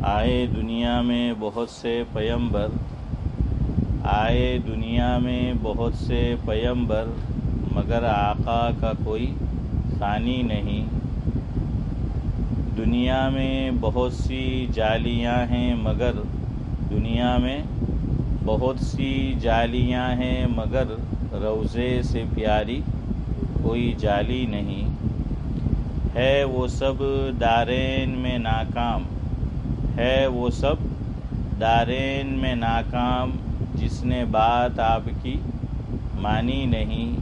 آئے دنیا میں بہت سے پیمبر، آئے دنیا میں بہت سے پیمبر، مگر آقا کا کوئی ثانی نہیں۔ دنیا میں بہت سی جالیاں ہیں مگر دنیا میں بہت سی جالیاں ہیں مگر روضے سے پیاری کوئی جالی نہیں۔ ہے وہ سب دارین میں ناکام، ہے وہ سب دارین میں ناکام، جس نے بات آپ کی مانی نہیں۔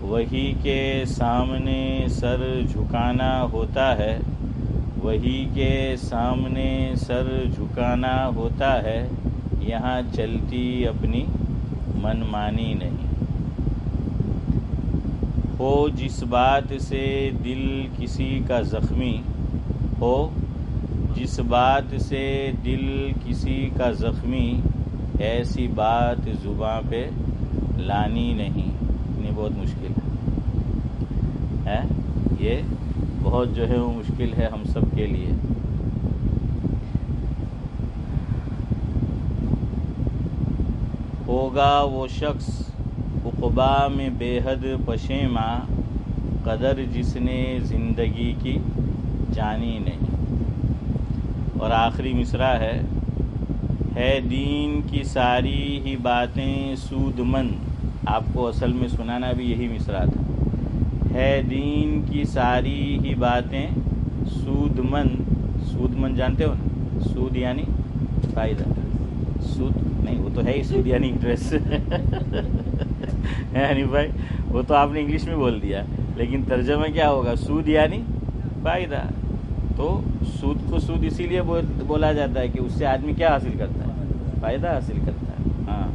وہی کے سامنے سر جھکانا ہوتا ہے، وہی کے سامنے سر جھکانا ہوتا ہے، یہاں چلتی اپنی من مانی نہیں۔ ہو جس بات سے دل کسی کا زخمی، ہو جس بات سے دل کسی کا زخمی، ایسی بات زباں پہ لانی نہیں۔ یہ بہت مشکل ہے، یہ بہت جو ہے وہ مشکل ہے ہم سب کے لیے۔ ہوگا وہ شخص عقبیٰ میں بے حد پشیماں، قدر جس نے زندگی کی جانی نہیں۔ اور آخری مصرع ہے دین کی ساری ہی باتیں سود مند۔ آپ کو اصل میں سنانا بھی یہی مصرع تھا۔ ہے دین کی ساری ہی باتیں سود مند، سود مند جانتے ہو نا؟ سود یعنی فائدہ، سود نہیں، وہ تو ہے ہی، سود یعنی انٹرسٹ یعنی بھائی وہ تو آپ نے انگلش میں بول دیا، لیکن ترجمہ کیا ہوگا؟ سود یعنی فائدہ۔ تو سود کو سود اسی لیے بولا جاتا ہے کہ اس سے آدمی کیا حاصل کرتا ہے؟ فائدہ حاصل کرتا ہے۔ ہاں،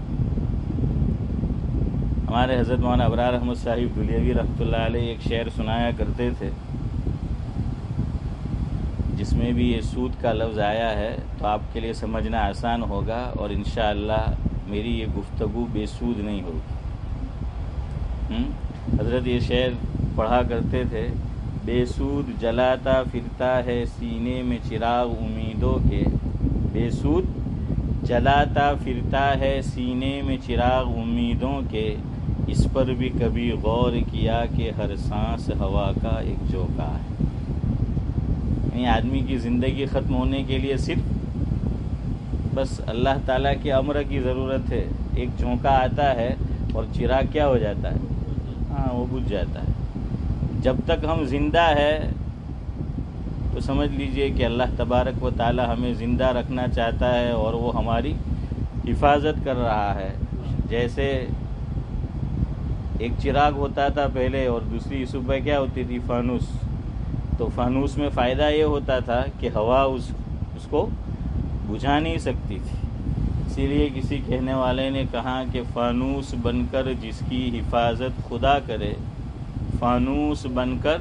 ہمارے حضرت مولانا ابرار احمد صاحب دہلوی رحمۃ اللہ علیہ ایک شعر سنایا کرتے تھے، جس میں بھی یہ سود کا لفظ آیا ہے، تو آپ کے لیے سمجھنا آسان ہوگا، اور انشاءاللہ میری یہ گفتگو بے سود نہیں ہوگی۔ حضرت یہ شعر پڑھا کرتے تھے: بے سود جلاتا پھرتا ہے سینے میں چراغ امیدوں کے، بے سود جلاتا پھرتا ہے سینے میں چراغ امیدوں کے، اس پر بھی کبھی غور کیا کہ ہر سانس ہوا کا ایک جھونکا ہے۔ یعنی آدمی کی زندگی ختم ہونے کے لیے صرف بس اللہ تعالیٰ کے امر کی ضرورت ہے۔ ایک جھونکا آتا ہے اور چراغ کیا ہو جاتا ہے؟ ہاں، وہ بجھ جاتا ہے۔ جب تک ہم زندہ ہے تو سمجھ لیجئے کہ اللہ تبارک و تعالی ہمیں زندہ رکھنا چاہتا ہے، اور وہ ہماری حفاظت کر رہا ہے۔ جیسے ایک چراغ ہوتا تھا پہلے، اور دوسری صبح کیا ہوتی تھی؟ فانوس۔ تو فانوس میں فائدہ یہ ہوتا تھا کہ ہوا اس کو بجھا نہیں سکتی تھی، اسی لیے کسی کہنے والے نے کہا کہ فانوس بن کر جس کی حفاظت خدا کرے، فانوس بن کر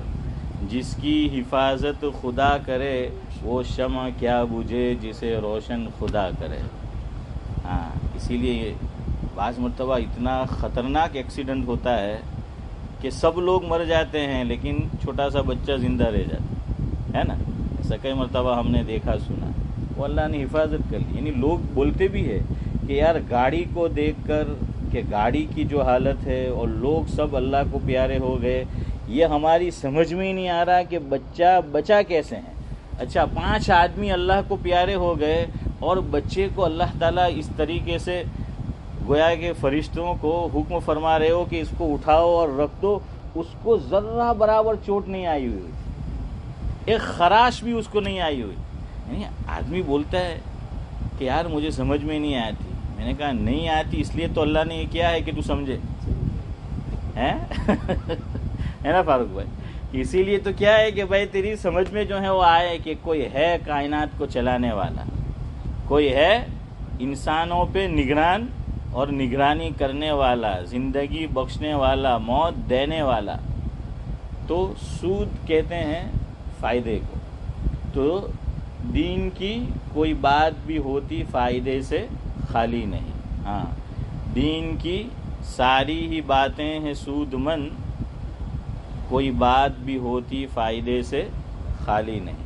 جس کی حفاظت خدا کرے، وہ شمع کیا بجھے جسے روشن خدا کرے۔ ہاں، اسی لیے بعض مرتبہ اتنا خطرناک ایکسیڈنٹ ہوتا ہے کہ سب لوگ مر جاتے ہیں لیکن چھوٹا سا بچہ زندہ رہ جاتا ہے نا۔ ایسا کئی مرتبہ ہم نے دیکھا سنا، وہ اللہ نے حفاظت کر لی۔ یعنی لوگ بولتے بھی ہے کہ یار گاڑی کو دیکھ کر کہ گاڑی کی جو حالت ہے اور لوگ سب اللہ کو پیارے ہو گئے، یہ ہماری سمجھ میں ہی نہیں آ رہا کہ بچہ بچا کیسے ہیں۔ اچھا، 5 آدمی اللہ کو پیارے ہو گئے اور بچے کو اللہ تعالیٰ اس طریقے سے گویا کہ فرشتوں کو حکم فرما رہے ہو کہ اس کو اٹھاؤ اور رکھ دو، اس کو ذرہ برابر چوٹ نہیں آئی ہوئی، ایک خراش بھی اس کو نہیں آئی ہوئی۔ یعنی آدمی بولتا ہے کہ یار مجھے سمجھ میں نہیں آتی۔ میں نے کہا نہیں آتی اس لیے تو اللہ نے یہ کیا ہے کہ تو سمجھے، ہے نا فاروق بھائی؟ اسی لیے تو کیا ہے کہ بھائی تیری سمجھ میں جو ہے وہ آئے کہ کوئی ہے کائنات کو چلانے والا، کوئی ہے انسانوں پہ نگران اور نگرانی کرنے والا، زندگی بخشنے والا، موت دینے والا۔ تو سود کہتے ہیں فائدے کو۔ تو دین کی کوئی بات بھی ہوتی فائدے سے خالی نہیں۔ ہاں، دین کی ساری ہی باتیں ہیں سود مند، کوئی بات بھی ہوتی فائدے سے خالی نہیں۔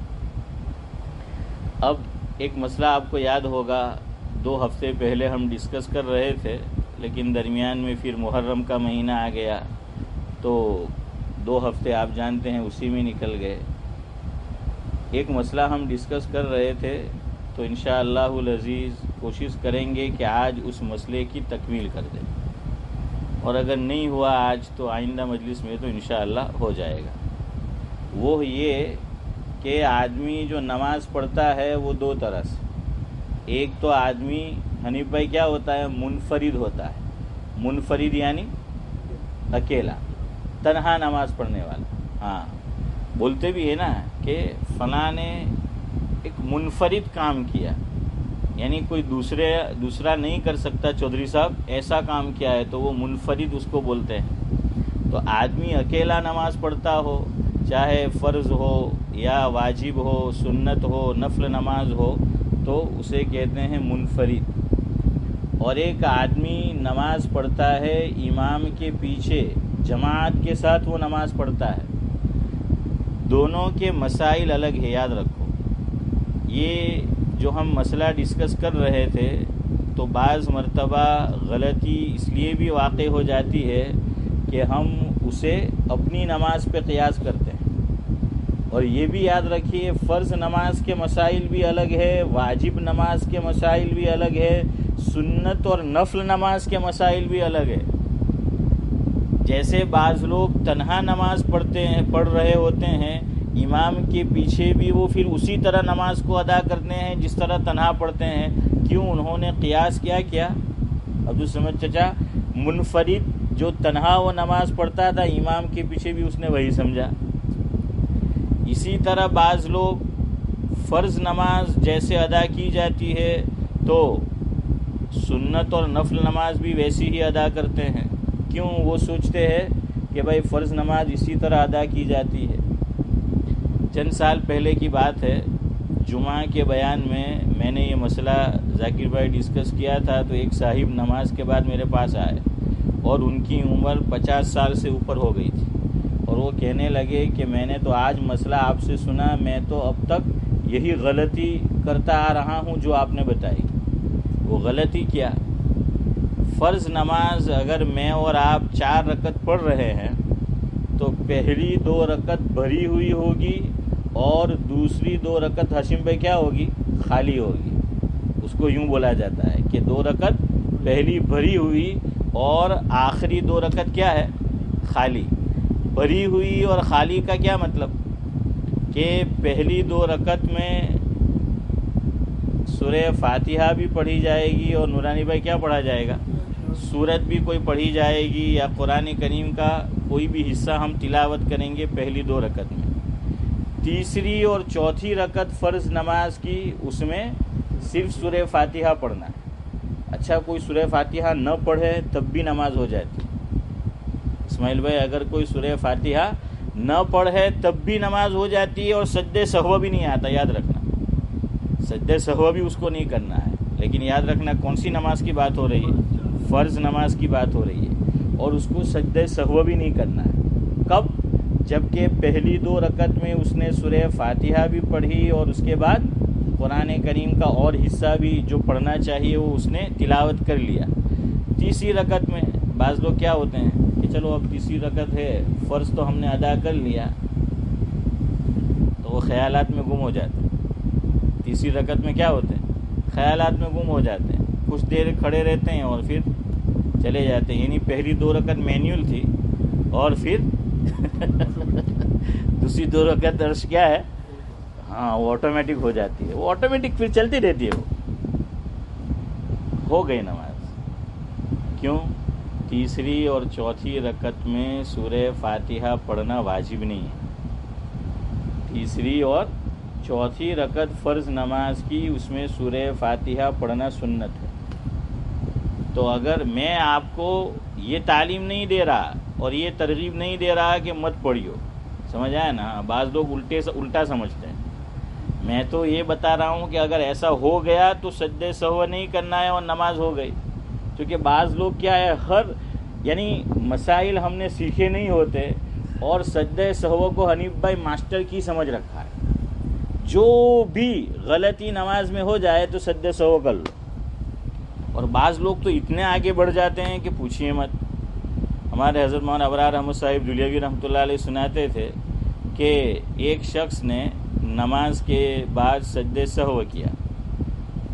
اب ایک مسئلہ آپ کو یاد ہوگا، 2 ہفتے پہلے ہم ڈسکس کر رہے تھے، لیکن درمیان میں پھر محرم کا مہینہ آ گیا، تو 2 ہفتے آپ جانتے ہیں اسی میں نکل گئے۔ ایک مسئلہ ہم ڈسکس کر رہے تھے، تو انشاءاللہ العزیز کوشش کریں گے کہ آج اس مسئلے کی تکمیل کر دیں، اور اگر نہیں ہوا آج تو آئندہ مجلس میں تو انشاءاللہ ہو جائے گا۔ وہ یہ کہ آدمی جو نماز پڑھتا ہے وہ 2 طرح سے، ایک تو آدمی حنیف بھائی کیا ہوتا ہے، منفرد ہوتا ہے۔ منفرد یعنی اکیلا، تنہا نماز پڑھنے والا۔ ہاں، بولتے بھی ہے نا کہ فلاں نے ایک منفرد کام کیا، یعنی کوئی دوسرا نہیں کر سکتا، چودھری صاحب ایسا کام کیا ہے، تو وہ منفرد اس کو بولتے ہیں۔ تو آدمی اکیلا نماز پڑھتا ہو، چاہے فرض ہو یا واجب ہو، سنت ہو، نفل نماز ہو، تو اسے کہتے ہیں منفرد۔ اور ایک آدمی نماز پڑھتا ہے امام کے پیچھے، جماعت کے ساتھ وہ نماز پڑھتا ہے۔ دونوں کے مسائل الگ ہے، یاد رکھو۔ یہ جو ہم مسئلہ ڈسکس کر رہے تھے، تو بعض مرتبہ غلطی اس لیے بھی واقع ہو جاتی ہے کہ ہم اسے اپنی نماز پہ قیاس کرتے ہیں۔ اور یہ بھی یاد رکھیے، فرض نماز کے مسائل بھی الگ ہے، واجب نماز کے مسائل بھی الگ ہے، سنت اور نفل نماز کے مسائل بھی الگ ہے۔ جیسے بعض لوگ تنہا نماز پڑھ رہے ہوتے ہیں، امام کے پیچھے بھی وہ پھر اسی طرح نماز کو ادا کرتے ہیں جس طرح تنہا پڑھتے ہیں۔ کیوں؟ انہوں نے قیاس کیا عبدالصمد چچا، منفرد جو تنہا وہ نماز پڑھتا تھا، امام کے پیچھے بھی اس نے وہی سمجھا۔ اسی طرح بعض لوگ فرض نماز جیسے ادا کی جاتی ہے تو سنت اور نفل نماز بھی ویسی ہی ادا کرتے ہیں۔ کیوں؟ وہ سوچتے ہیں کہ بھائی فرض نماز اسی طرح ادا کی جاتی ہے۔ چند سال پہلے کی بات ہے، جمعہ کے بیان میں نے یہ مسئلہ ذاکر بھائی ڈسکس کیا تھا، تو ایک صاحب نماز کے بعد میرے پاس آئے، اور ان کی عمر 50 سال سے اوپر ہو گئی تھی، اور وہ کہنے لگے کہ میں نے تو آج مسئلہ آپ سے سنا، میں تو اب تک یہی غلطی کرتا آ رہا ہوں جو آپ نے بتائی۔ وہ غلطی کیا؟ فرض نماز اگر میں اور آپ 4 رکعت پڑھ رہے ہیں، تو پہلی 2 رکعت بھری ہوئی ہوگی، اور دوسری 2 رکعت ہاشم بھائی کیا ہوگی؟ خالی ہوگی۔ اس کو یوں بولا جاتا ہے کہ 2 رکعت پہلی بھری ہوئی اور آخری 2 رکعت کیا ہے؟ خالی۔ بھری ہوئی اور خالی کا کیا مطلب؟ کہ پہلی 2 رکعت میں سورہ فاتحہ بھی پڑھی جائے گی، اور نورانی بھائی کیا پڑھا جائے گا؟ سورت بھی کوئی پڑھی جائے گی، یا قرآن کریم کا کوئی بھی حصہ ہم تلاوت کریں گے پہلی 2 رکعت میں۔ تیسری اور چوتھی رکعت فرض نماز کی، اس میں صرف سورہ فاتحہ پڑھنا ہے۔ اچھا، کوئی سورہ فاتحہ نہ پڑھے تب بھی نماز ہو جاتی؟ اسماعیل بھائی، اگر کوئی سورہ فاتحہ نہ پڑھے تب بھی نماز ہو جاتی ہے، اور سجدہ سہو بھی نہیں آتا، یاد رکھنا۔ سجدہ سہو بھی اس کو نہیں کرنا ہے، لیکن یاد رکھنا کون سی نماز کی بات ہو رہی ہے؟ فرض نماز کی بات ہو رہی ہے، اور اس کو سجدہ سہو بھی نہیں کرنا ہے۔ کب؟ جبکہ پہلی 2 رکعت میں اس نے سورہ فاتحہ بھی پڑھی، اور اس کے بعد قرآن کریم کا اور حصہ بھی جو پڑھنا چاہیے وہ اس نے تلاوت کر لیا۔ تیسری رکعت میں بعض لوگ کیا ہوتے ہیں کہ چلو اب تیسری رکعت ہے، فرض تو ہم نے ادا کر لیا، تو وہ خیالات میں گم ہو جاتے ہیں۔ تیسری رکعت میں کیا ہوتے ہیں؟ خیالات میں گم ہو جاتے ہیں، کچھ دیر کھڑے رہتے ہیں اور پھر چلے جاتے ہیں۔ یعنی پہلی 2 رکعت مینیول تھی، اور پھر دوسری 2 رکعت درس کیا ہے؟ ہاں، وہ آٹومیٹک ہو جاتی ہے، وہ آٹومیٹک پھر چلتی رہتی ہے، وہ ہو گئی نماز۔ کیوں؟ تیسری اور چوتھی رکعت میں سورہ فاتحہ پڑھنا واجب نہیں ہے۔ تیسری اور چوتھی رکعت فرض نماز کی، اس میں سورہ فاتحہ پڑھنا سنت ہے۔ تو اگر میں آپ کو یہ تعلیم نہیں دے رہا اور یہ ترغیب نہیں دے رہا کہ مت پڑھیو، سمجھ آیا نا؟ بعض لوگ الٹا سمجھتے ہیں۔ میں تو یہ بتا رہا ہوں کہ اگر ایسا ہو گیا تو سجدہ سہو نہیں کرنا ہے اور نماز ہو گئی۔ کیونکہ بعض لوگ کیا ہے، یعنی مسائل ہم نے سیکھے نہیں ہوتے، اور سجدہ سہو کو حنیف بھائی ماسٹر کی سمجھ رکھا ہے۔ جو بھی غلطی نماز میں ہو جائے تو سجدے سہو کر لو. اور بعض لوگ تو اتنے آگے بڑھ جاتے ہیں کہ پوچھیے مت. ہمارے حضرت مولانا ابرار احمد صاحب دہلوی رحمۃ اللہ علیہ سناتے تھے کہ ایک شخص نے نماز کے بعد سجدے سہو کیا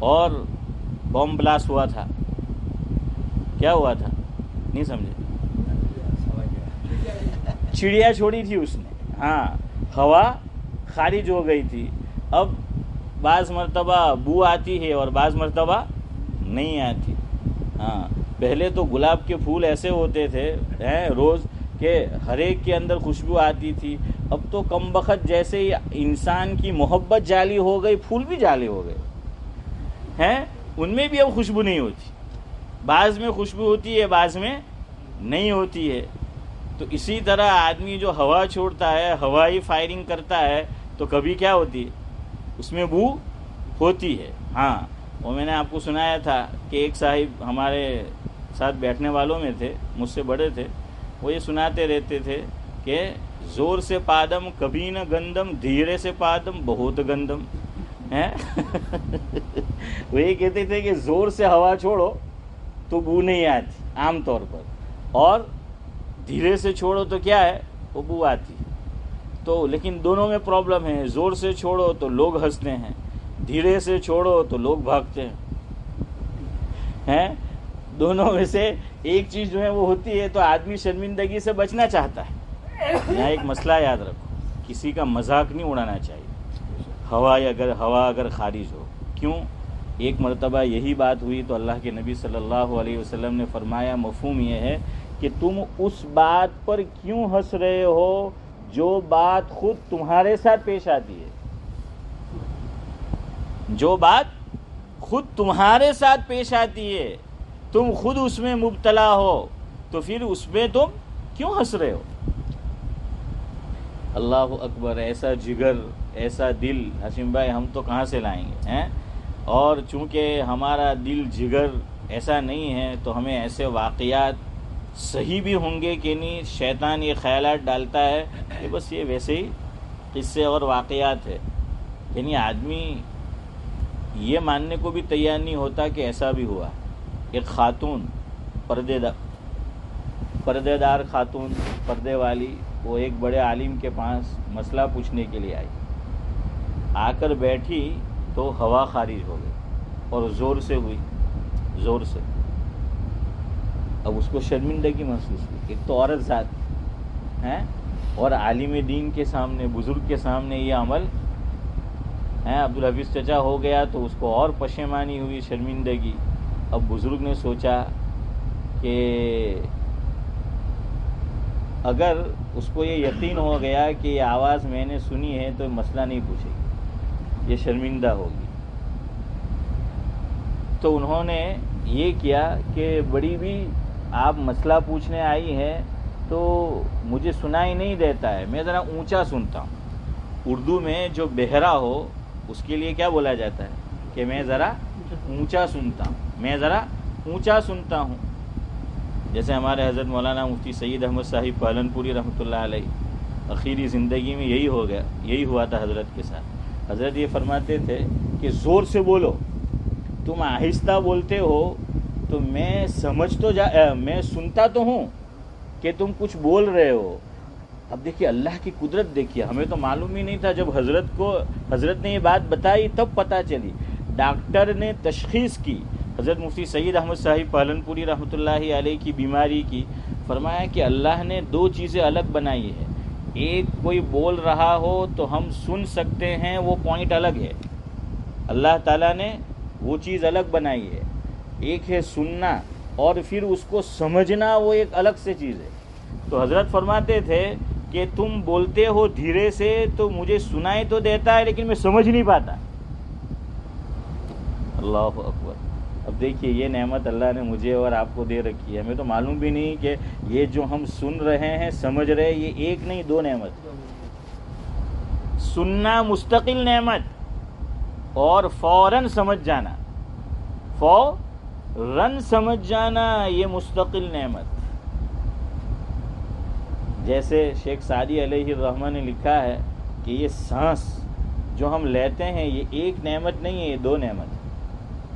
اور بم بلاسٹ ہوا تھا. کیا ہوا تھا؟ نہیں سمجھے؟ چڑیا چھوڑی تھی اس نے. ہاں، ہوا خارج ہو گئی تھی. اب بعض مرتبہ بو آتی ہے اور بعض مرتبہ نہیں آتی. ہاں، پہلے تو گلاب کے پھول ایسے ہوتے تھے روز کہ ہر ایک کے اندر خوشبو آتی تھی. اب تو کم بخت جیسے ہی انسان کی محبت جعلی ہو گئی، پھول بھی جعلی ہو گئے ہیں. ان میں بھی اب خوشبو نہیں ہوتی. بعض میں خوشبو ہوتی ہے، بعض میں نہیں ہوتی ہے. تو اسی طرح آدمی جو ہوا چھوڑتا ہے، ہوائی فائرنگ کرتا ہے، تو کبھی کیا ہوتی ہے؟ اس میں بو ہوتی ہے. ہاں، اور میں نے آپ کو سنایا تھا کہ ایک صاحب ہمارے ساتھ بیٹھنے والوں میں تھے، مجھ سے بڑے تھے. وہ یہ سناتے رہتے تھے کہ زور سے پادم کبھی نہ گندم، دھیرے سے پادم بہت گندم. وہ یہ کہتے تھے کہ زور سے ہوا چھوڑو تو بو نہیں آتی عام طور پر، اور دھیرے سے چھوڑو تو کیا ہے؟ وہ بو آتی. تو لیکن دونوں میں پرابلم ہے. زور سے چھوڑو تو لوگ ہنستے ہیں، دھیرے سے چھوڑو تو لوگ بھاگتے ہیں. دونوں میں سے ایک چیز جو ہے وہ ہوتی ہے تو آدمی شرمندگی سے بچنا چاہتا ہے. یہاں ایک مسئلہ یاد رکھو، کسی کا مذاق نہیں اڑانا چاہیے. ہوا اگر خارج ہو، کیوں؟ ایک مرتبہ یہی بات ہوئی تو اللہ کے نبی صلی اللہ علیہ وسلم نے فرمایا، مفہوم یہ ہے کہ تم اس بات پر کیوں ہنس رہے ہو جو بات خود تمہارے ساتھ پیش آتی ہے. جو بات خود تمہارے ساتھ پیش آتی ہے، تم خود اس میں مبتلا ہو، تو پھر اس میں تم کیوں ہنس رہے ہو؟ اللہ اکبر. ایسا جگر، ایسا دل حشیم بھائی ہم تو کہاں سے لائیں گے؟ اور چونکہ ہمارا دل جگر ایسا نہیں ہے تو ہمیں ایسے واقعات صحیح بھی ہوں گے کہ نہیں، شیطان یہ خیالات ڈالتا ہے کہ بس یہ ویسے ہی قصے اور واقعات ہے. یعنی آدمی یہ ماننے کو بھی تیار نہیں ہوتا کہ ایسا بھی ہوا. ایک خاتون پردے دار خاتون، پردے والی، وہ ایک بڑے عالم کے پاس مسئلہ پوچھنے کے لیے آئی. آ کر بیٹھی تو ہوا خارج ہو گئی اور زور سے ہوئی، زور سے. اب اس کو شرمندگی محسوس ہوئی. ایک تو عورت ذات ہے اور عالم دین کے سامنے، بزرگ کے سامنے یہ عمل ہے. عبدالحفیظ چچا ہو گیا تو اس کو اور پشیمانی ہوئی، شرمندگی. اب بزرگ نے سوچا کہ اگر اس کو یہ یقین ہو گیا کہ یہ آواز میں نے سنی ہے تو مسئلہ نہیں پوچھے گی، یہ شرمندہ ہوگی. تو انہوں نے یہ کیا کہ بڑی بھی آپ مسئلہ پوچھنے آئی ہے تو مجھے سنائی نہیں دیتا ہے، میں ذرا اونچا سنتا ہوں. اردو میں جو بہرا ہو اس کے لیے کیا بولا جاتا ہے کہ میں ذرا اونچا سنتا ہوں، میں ذرا اونچا سنتا ہوں. جیسے ہمارے حضرت مولانا مفتی سید احمد صاحب پالنپوری رحمۃ اللہ علیہ اخیری زندگی میں یہی ہو گیا، یہی ہوا تھا حضرت کے ساتھ. حضرت یہ فرماتے تھے کہ زور سے بولو، تم آہستہ بولتے ہو تو میں میں سنتا تو ہوں کہ تم کچھ بول رہے ہو. اب دیکھیے اللہ کی قدرت دیکھیے، ہمیں تو معلوم ہی نہیں تھا. جب حضرت نے یہ بات بتائی تب پتہ چلی. ڈاکٹر نے تشخیص کی حضرت مفتی سید احمد صاحب پالنپوری رحمۃ اللہ علیہ کی بیماری کی. فرمایا کہ اللہ نے دو چیزیں الگ بنائی ہے. ایک کوئی بول رہا ہو تو ہم سن سکتے ہیں، وہ پوائنٹ الگ ہے، اللہ تعالیٰ نے وہ چیز الگ بنائی ہے. ایک ہے سننا اور پھر اس کو سمجھنا، وہ ایک الگ سے چیز ہے. تو حضرت فرماتے تھے کہ تم بولتے ہو دھیرے سے تو مجھے سنائی تو دیتا ہے لیکن میں سمجھ نہیں پاتا. اللہ اکبر. اب دیکھیے یہ نعمت اللہ نے مجھے اور آپ کو دے رکھی ہے. ہمیں تو معلوم بھی نہیں کہ یہ جو ہم سن رہے ہیں، سمجھ رہے ہیں، یہ ایک نہیں دو نعمت. سننا مستقل نعمت اور فوراً سمجھ جانا، فوراً سمجھ جانا یہ مستقل نعمت. جیسے شیخ سعدی علیہ الرحمہ نے لکھا ہے کہ یہ سانس جو ہم لیتے ہیں یہ ایک نعمت نہیں ہے، یہ دو نعمت ہے.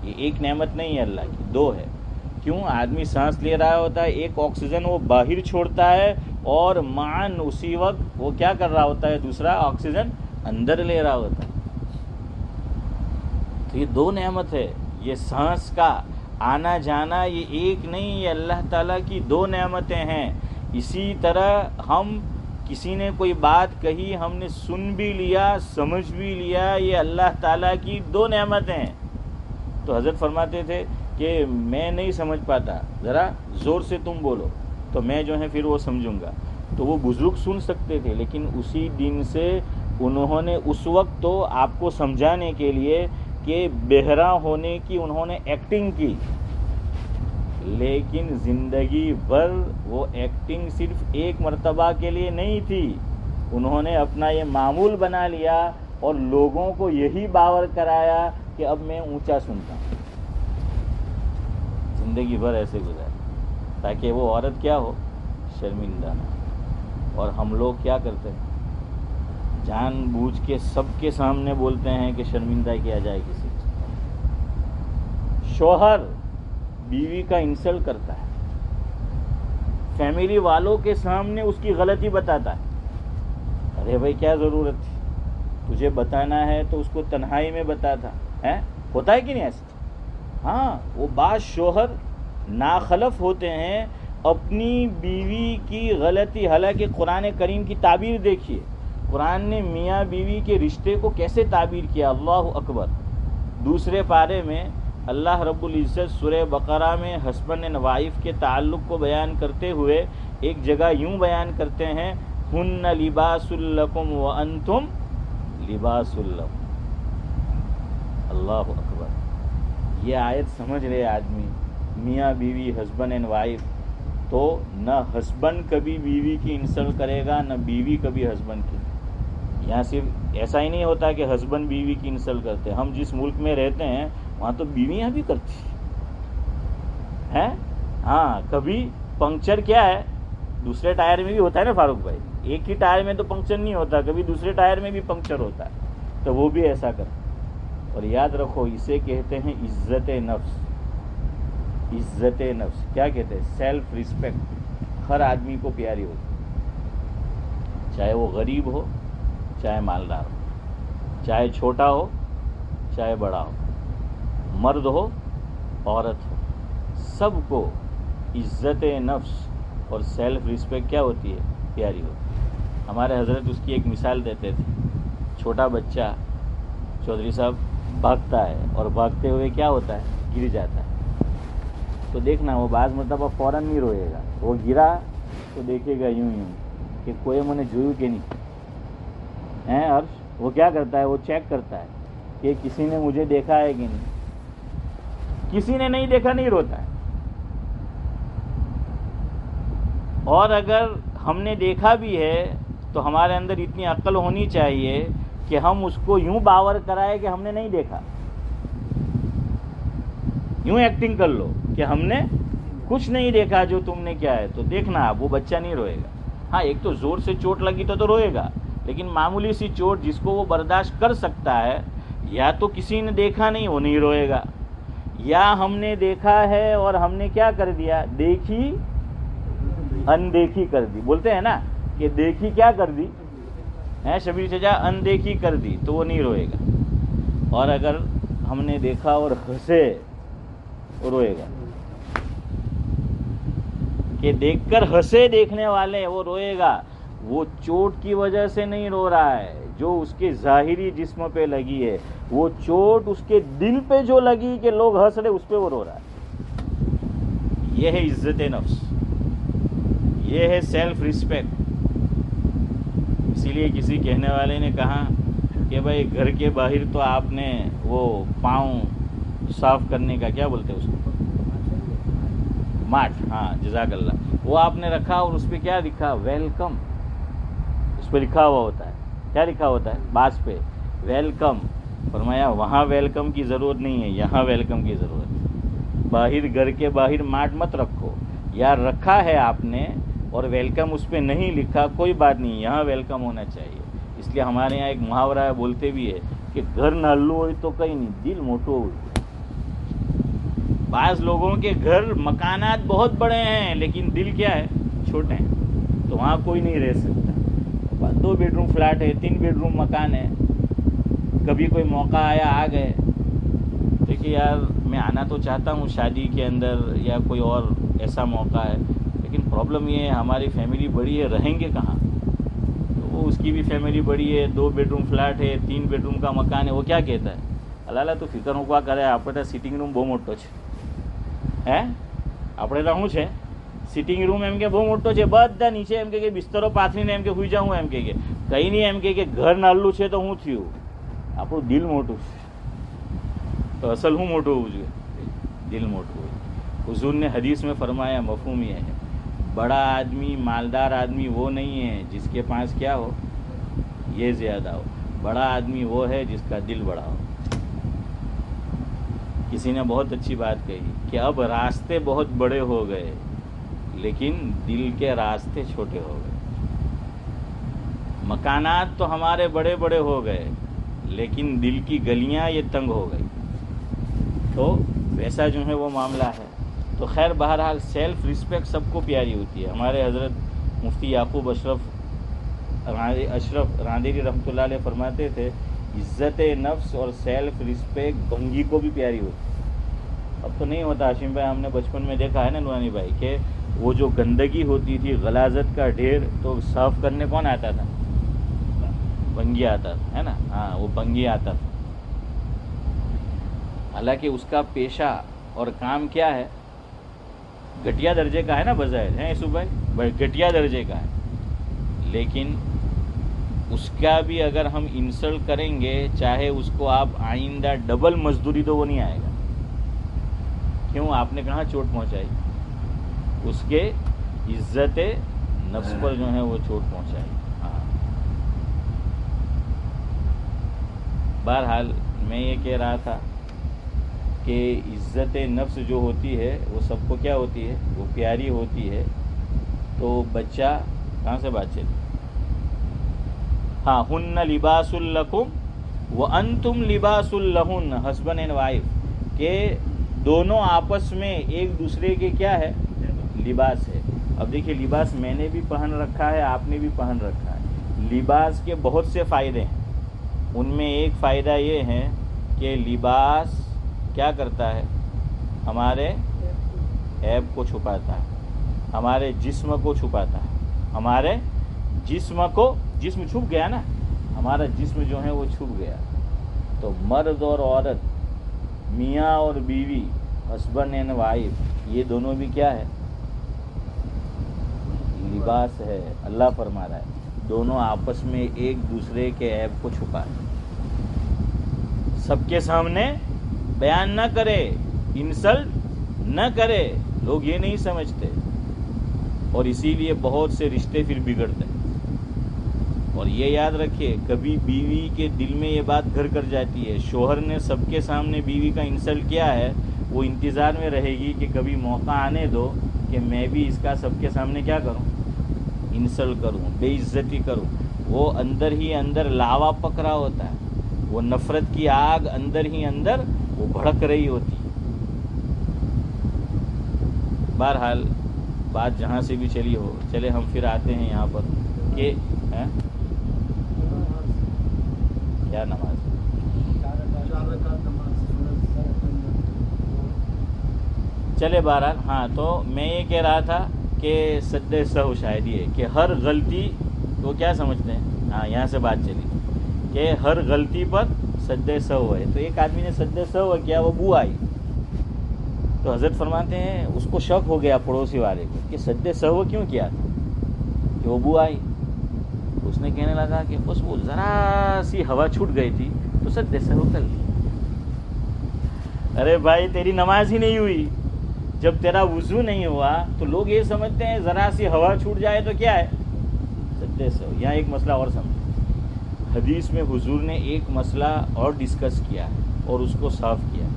یہ ایک نعمت نہیں ہے اللہ کی، دو ہے. کیوں؟ آدمی سانس لے رہا ہوتا ہے، ایک آکسیجن وہ باہر چھوڑتا ہے اور معاً اسی وقت وہ کیا کر رہا ہوتا ہے، دوسرا آکسیجن اندر لے رہا ہوتا ہے. تو یہ دو نعمت ہے. یہ سانس کا آنا جانا یہ ایک نہیں، یہ اللہ تعالیٰ کی دو نعمتیں ہیں. اسی طرح ہم کسی نے کوئی بات کہی، ہم نے سن بھی لیا، سمجھ بھی لیا، یہ اللہ تعالیٰ کی دو نعمتیں ہیں. تو حضرت فرماتے تھے کہ میں نہیں سمجھ پاتا، ذرا زور سے تم بولو تو میں جو ہے پھر وہ سمجھوں گا. تو وہ بزرگ سن سکتے تھے، لیکن اسی دن سے انہوں نے اس وقت تو آپ کو سمجھانے کے لیے کہ بہرا ہونے کی انہوں نے ایکٹنگ کی، لیکن زندگی بھر وہ ایکٹنگ صرف ایک مرتبہ کے لیے نہیں تھی. انہوں نے اپنا یہ معمول بنا لیا اور لوگوں کو یہی باور کرایا کہ اب میں اونچا سنتا ہوں. زندگی بھر ایسے گزارا تاکہ وہ عورت کیا ہو، شرمندہ نہ. اور ہم لوگ کیا کرتے ہیں، جان بوجھ کے سب کے سامنے بولتے ہیں کہ شرمندہ کیا جائے کسی کو. شوہر بیوی کا انسلٹ کرتا ہے، فیملی والوں کے سامنے اس کی غلطی بتاتا ہے. ارے بھائی کیا ضرورت تھی، تجھے بتانا ہے تو اس کو تنہائی میں بتاتا ہے. ہوتا ہے کہ نہیں ایسا؟ ہاں، وہ بعض شوہر ناخلف ہوتے ہیں اپنی بیوی کی غلطی. حالانکہ قرآن کریم کی تعبیر دیکھیے، قرآن نے میاں بیوی کے رشتے کو کیسے تعبیر کیا. اللہ اکبر. دوسرے پارے میں اللہ رب العزت سورہ بقرہ میں ہسبینڈ اینڈ وائف کے تعلق کو بیان کرتے ہوئے ایک جگہ یوں بیان کرتے ہیں، ہن لباس لکم وانتم لباس لہم. اللہ اکبر. یہ آیت سمجھ رہے آدمی، میاں بیوی ہسبینڈ اینڈ وائف، تو نہ ہسبینڈ کبھی بیوی کی انسلٹ کرے گا، نہ بیوی کبھی ہسبینڈ کی. یہاں صرف ایسا ہی نہیں ہوتا کہ ہسبینڈ بیوی کی انسلٹ کرتے. ہم جس ملک میں رہتے ہیں وہاں تو بیویاں بھی کرتی ہیں. ہاں، کبھی پنکچر کیا ہے دوسرے ٹائر میں بھی ہوتا ہے نا فاروق بھائی، ایک ہی ٹائر میں تو پنکچر نہیں ہوتا، کبھی دوسرے ٹائر میں بھی پنکچر ہوتا ہے. تو وہ بھی ایسا کرتے. اور یاد رکھو اسے کہتے ہیں عزت نفس. عزت نفس کیا کہتے ہیں؟ Self respect. ہر آدمی کو پیاری ہوتی، چاہے وہ غریب ہو، چاہے مالدار ہو، چاہے چھوٹا ہو، چاہے بڑا ہو، مرد ہو، عورت ہو، سب کو عزت نفس اور سیلف ریسپیکٹ کیا ہوتی ہے؟ پیاری ہوتی ہے. ہمارے حضرت اس کی ایک مثال دیتے تھے. چھوٹا بچہ چودھری صاحب بھاگتا ہے اور بھاگتے ہوئے کیا ہوتا ہے؟ گر جاتا ہے. تو دیکھنا وہ بعض مرتبہ فوراً نہیں روئے گا، وہ گرا تو دیکھے گا یوں کہ کوئی میں نے جوئی کہ نہیں ہے. اور وہ کیا کرتا ہے؟ وہ چیک کرتا ہے کہ کسی نے مجھے دیکھا ہے کہ نہیں. کسی نے نہیں دیکھا نہیں روتا ہے. اور اگر ہم نے دیکھا بھی ہے تو ہمارے اندر اتنی عقل ہونی چاہیے کہ ہم اس کو یوں باور کرائے کہ ہم نے نہیں دیکھا. یوں ایکٹنگ کر لو کہ ہم نے کچھ نہیں دیکھا جو تم نے کیا ہے. تو دیکھنا وہ بچہ نہیں روئے گا. ہاں، ایک تو زور سے چوٹ لگی تو روئے گا، لیکن معمولی سی چوٹ جس کو وہ برداشت کر سکتا ہے، یا تو کسی نے دیکھا نہیں وہ نہیں روئے گا، یا ہم نے دیکھا ہے اور ہم نے کیا کر دیا؟ دیکھی اندیکھی کر دی. بولتے ہیں نا کہ دیکھی کیا کر دی ہے شبیر چچا، اندیکھی کر دی، تو وہ نہیں روئے گا. اور اگر ہم نے دیکھا اور ہنسے وہ روئے گا. کہ دیکھ کر ہنسے دیکھنے والے وہ روئے گا. وہ چوٹ کی وجہ سے نہیں رو رہا ہے جو اس کے ظاہری جسم پہ لگی ہے، وہ چوٹ اس کے دل پہ جو لگی کہ لوگ ہنس رہے اس پہ وہ رو رہا ہے. یہ ہے عزت نفس، یہ ہے سیلف ریسپیکٹ. اسی لیے کسی کہنے والے نے کہا کہ بھائی گھر کے باہر تو آپ نے وہ پاؤں صاف کرنے کا کیا بولتے ہیں اس کو، ماٹ، ہاں جزاک اللہ، وہ آپ نے رکھا اور اس پہ کیا لکھا؟ ویلکم. اس پہ لکھا ہوا ہوتا ہے، کیا لکھا ہوتا ہے؟ باس پہ ویلکم. فرمایا وہاں ویلکم کی ضرورت نہیں ہے، یہاں ویلکم کی ضرورت ہے. باہر گھر کے باہر ماٹ مت رکھو. یا رکھا ہے آپ نے اور ویلکم اس پہ نہیں لکھا، کوئی بات نہیں، یہاں ویلکم ہونا چاہیے. اس لیے ہمارے یہاں ایک محاورہ ہے، بولتے بھی ہے کہ گھر نالو ہوئی تو کہیں نہیں، دل موٹو ہوئی. بعض لوگوں کے گھر مکانات بہت بڑے ہیں لیکن دل کیا ہے، چھوٹے ہیں، تو وہاں کوئی نہیں رہ سکتا. 2 بیڈ روم فلیٹ ہے، 3 بیڈ روم مکان ہے، کبھی کوئی موقع آیا آ گئے. دیکھیے یار، میں آنا تو چاہتا ہوں شادی کے اندر یا کوئی اور ایسا موقع ہے، لیکن پرابلم یہ ہے ہماری فیملی بڑی ہے، رہیں گے کہاں؟ تو وہ اس کی بھی فیملی بڑی ہے، 2 بیڈ روم فلیٹ ہے، 3 بیڈ روم کا مکان ہے. وہ کیا کہتا ہے، اللہ تو فکر ہوا کرے આપણે સિટિંગ રૂમ બહુ મોટો છે હે આપણે તો શું છે સિટિંગ રૂમ એમ કે બહુ મોટો છે, બધા નીચે એમ કે બિસ્તરો પાથરીને એમ કે સૂઈ જાઉં, એમ કે કંઈ નહીં, એમ કે ઘર નાનું છે તો શું થયું, આપણું દિલ મોટું છે. تو اصل ہوں موٹو ہو جو دل موٹو ہو. حضور نے حدیث میں فرمایا، مفہوم یہ ہے، بڑا آدمی مالدار آدمی وہ نہیں ہے جس کے پاس کیا ہو یہ زیادہ ہو، بڑا آدمی وہ ہے جس کا دل بڑا ہو. کسی نے بہت اچھی بات کہی کہ اب راستے بہت بڑے ہو گئے لیکن دل کے راستے چھوٹے ہو گئے. مکانات تو ہمارے بڑے بڑے ہو گئے لیکن دل کی گلیاں یہ تنگ ہو گئی. تو ویسا جو ہے وہ معاملہ ہے. تو خیر بہرحال سیلف رسپیکٹ سب کو پیاری ہوتی ہے. ہمارے حضرت مفتی یعقوب اشرف راندیری رحمۃ اللہ علیہ فرماتے تھے، عزت نفس اور سیلف رسپیکٹ بھنگی کو بھی پیاری ہوتی ہے. اب تو نہیں ہوتا ہاشم بھائی، ہم نے بچپن میں دیکھا ہے نا نورانی بھائی، کہ وہ جو گندگی ہوتی تھی، غلاظت کا ڈھیر، تو صاف کرنے کون آتا تھا؟ بھنگی آتا تھا، ہے نا. ہاں، وہ بھنگی آتا تھا. حالانکہ اس کا پیشہ اور کام کیا ہے، گھٹیا درجے کا ہے نا، بظاہر ہے یوسف بھائی، گھٹیا درجے کا ہے، لیکن اس کا بھی اگر ہم انسلٹ کریں گے، چاہے اس کو آپ آئندہ ڈبل مزدوری دو، وہ نہیں آئے گا. کیوں؟ آپ نے کہاں چوٹ پہنچائی؟ اس کے عزت نفس پر جو ہے وہ چوٹ پہنچائی. ہاں، بہرحال میں یہ کہہ رہا تھا کہ عزت نفس جو ہوتی ہے وہ سب کو کیا ہوتی ہے، وہ پیاری ہوتی ہے. تو بچہ کہاں سے بات چلی؟ ہاں، ہن لباس لکم وانتم لباس لہن، ہسبینڈ اینڈ وائف، کہ دونوں آپس میں ایک دوسرے کے کیا ہے، لباس ہے. اب دیکھیے، لباس میں نے بھی پہن رکھا ہے، آپ نے بھی پہن رکھا ہے. لباس کے بہت سے فائدے ہیں. ان میں ایک فائدہ یہ ہے کہ لباس کیا کرتا ہے، ہمارے عیب کو چھپاتا ہے، ہمارے جسم کو چھپاتا ہے. ہمارے جسم چھپ گیا نا، ہمارا جسم جو ہے وہ چھپ گیا. تو مرد اور عورت، میاں اور بیوی، ہسبینڈ اینڈ وائف، یہ دونوں بھی کیا ہے، لباس ہے. اللہ فرما رہا ہے دونوں آپس میں ایک دوسرے کے عیب کو چھپائے، سب کے سامنے بیان نہ کرے، انسلٹ نہ کرے. لوگ یہ نہیں سمجھتے، اور اسی لیے بہت سے رشتے پھر بگڑتے ہیں. اور یہ یاد رکھیے، کبھی بیوی کے دل میں یہ بات گھر کر جاتی ہے، شوہر نے سب کے سامنے بیوی کا انسلٹ کیا ہے، وہ انتظار میں رہے گی کہ کبھی موقع آنے دو کہ میں بھی اس کا سب کے سامنے کیا کروں، انسلٹ کروں، بے عزتی کروں. وہ اندر ہی اندر لاوا پک رہا ہوتا ہے، وہ نفرت کی آگ اندر ہی اندر وہ بھڑک رہی ہوتی ہے. بہرحال بات جہاں سے بھی چلی ہو، چلے ہم پھر آتے ہیں یہاں پر کہ کیا نماز، چلے بہرحال. ہاں، تو میں یہ کہہ رہا تھا کہ سد سہو شاید یہ کہ ہر غلطی کو کیا سمجھتے ہیں. ہاں، یہاں سے بات چلی کہ ہر غلطی پر سد سہو ہے. تو ایک آدمی نے سد سہو کیا، وہ بو آئی. تو حضرت فرماتے ہیں اس کو شک ہو گیا پڑوسی والے کو کہ سد سہو کیوں کیا تھا، کہ وہ بو آئی. اس نے کہنے لگا کہ بس وہ ذرا سی ہوا چھوٹ گئی تھی تو سد سہو کر لی. ارے بھائی، تیری نماز ہی نہیں ہوئی. جب تیرا وضو نہیں ہوا تو لوگ یہ سمجھتے ہیں ذرا سی ہوا چھوٹ جائے تو کیا ہے، سد سہو. یہاں ایک مسئلہ اور سمجھو. حدیث میں حضور نے ایک مسئلہ اور ڈسکس کیا اور اس کو صاف کیا.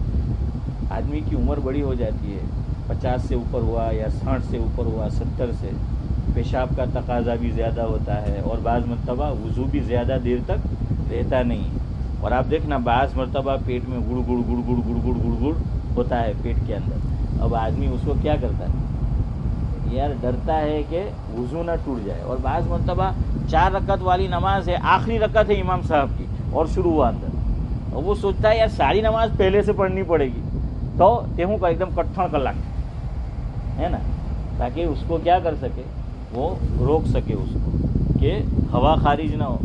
آدمی کی عمر بڑی ہو جاتی ہے، 50 سے اوپر ہوا یا 60 سے اوپر ہوا، 70 سے، پیشاب کا تقاضا بھی زیادہ ہوتا ہے، اور بعض مرتبہ وضو بھی زیادہ دیر تک رہتا نہیں ہے. اور آپ دیکھنا بعض مرتبہ پیٹ میں گڑ گڑ گڑ گڑ گڑ گڑ گڑ گڑ ہوتا ہے پیٹ کے اندر. اب آدمی اس کو کیا کرتا ہے یار، ڈرتا ہے کہ وضو نہ ٹوٹ جائے. اور بعض مرتبہ 4 رکعت والی نماز ہے، آخری رکعت ہے امام صاحب کی اور شروع ہوا اندر، اور وہ سوچتا ہے یار ساری نماز پہلے سے پڑھنی پڑے گی، تو تیہوں کا ایک دم کٹھن کر لگ ہے نا، تاکہ اس کو کیا کر سکے، وہ روک سکے اس کو کہ ہوا خارج نہ ہو.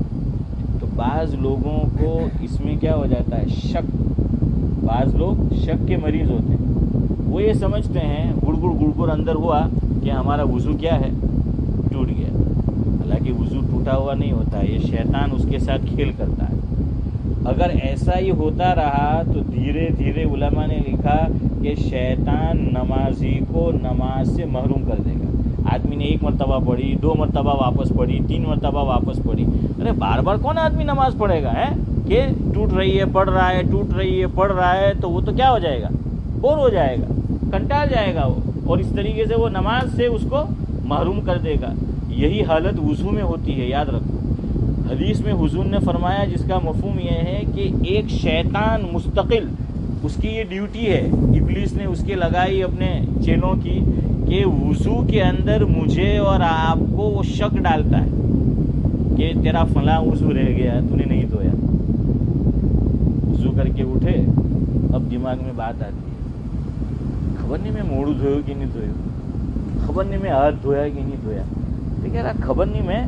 تو بعض لوگوں کو اس میں کیا ہو جاتا ہے، شک. بعض لوگ شک کے مریض ہوتے ہیں، وہ یہ سمجھتے ہیں گڑ گڑ گڑ گڑ اندر ہوا کہ ہمارا وضو کیا ہے، ٹوٹ گیا. حالانکہ وضو ٹوٹا ہوا نہیں ہوتا، یہ شیطان اس کے ساتھ کھیل کرتا ہے. اگر ایسا ہی ہوتا رہا تو دھیرے دھیرے علماء نے لکھا کہ شیطان نمازی کو نماز سے محروم کر دے گا. آدمی نے 1 مرتبہ پڑھی، 2 مرتبہ واپس پڑھی، 3 مرتبہ واپس پڑھی، ارے بار بار کون آدمی نماز پڑھے گا ہے کہ ٹوٹ رہی ہے پڑھ رہا ہے، ٹوٹ رہی ہے پڑھ رہا ہے، تو وہ تو کیا ہو جائے گا، بور ہو جائے گا، کنٹال جائے گا وہ، اور اس طریقے سے وہ نماز سے اس کو محروم کر دے گا. یہی حالت وضو میں ہوتی ہے، یاد رکھو. حدیث میں حضور نے فرمایا، جس کا مفہوم یہ ہے کہ ایک شیطان مستقل، اس کی یہ ڈیوٹی ہے، ابلیس نے اس کے لگائی اپنے چیلوں کی، کہ وضو کے اندر مجھے اور آپ کو وہ شک ڈالتا ہے کہ تیرا فلاں وضو رہ گیا، تو نے نہیں دھویا. وضو کر کے اٹھے، اب دماغ میں بات آتی ہے، خبر نہیں میں موڑو دھویا کہ نہیں دھویا، خبر نہیں میں ہاتھ دھویا کہ نہیں دھویا، ٹھیک ہے نا، خبر نہیں میں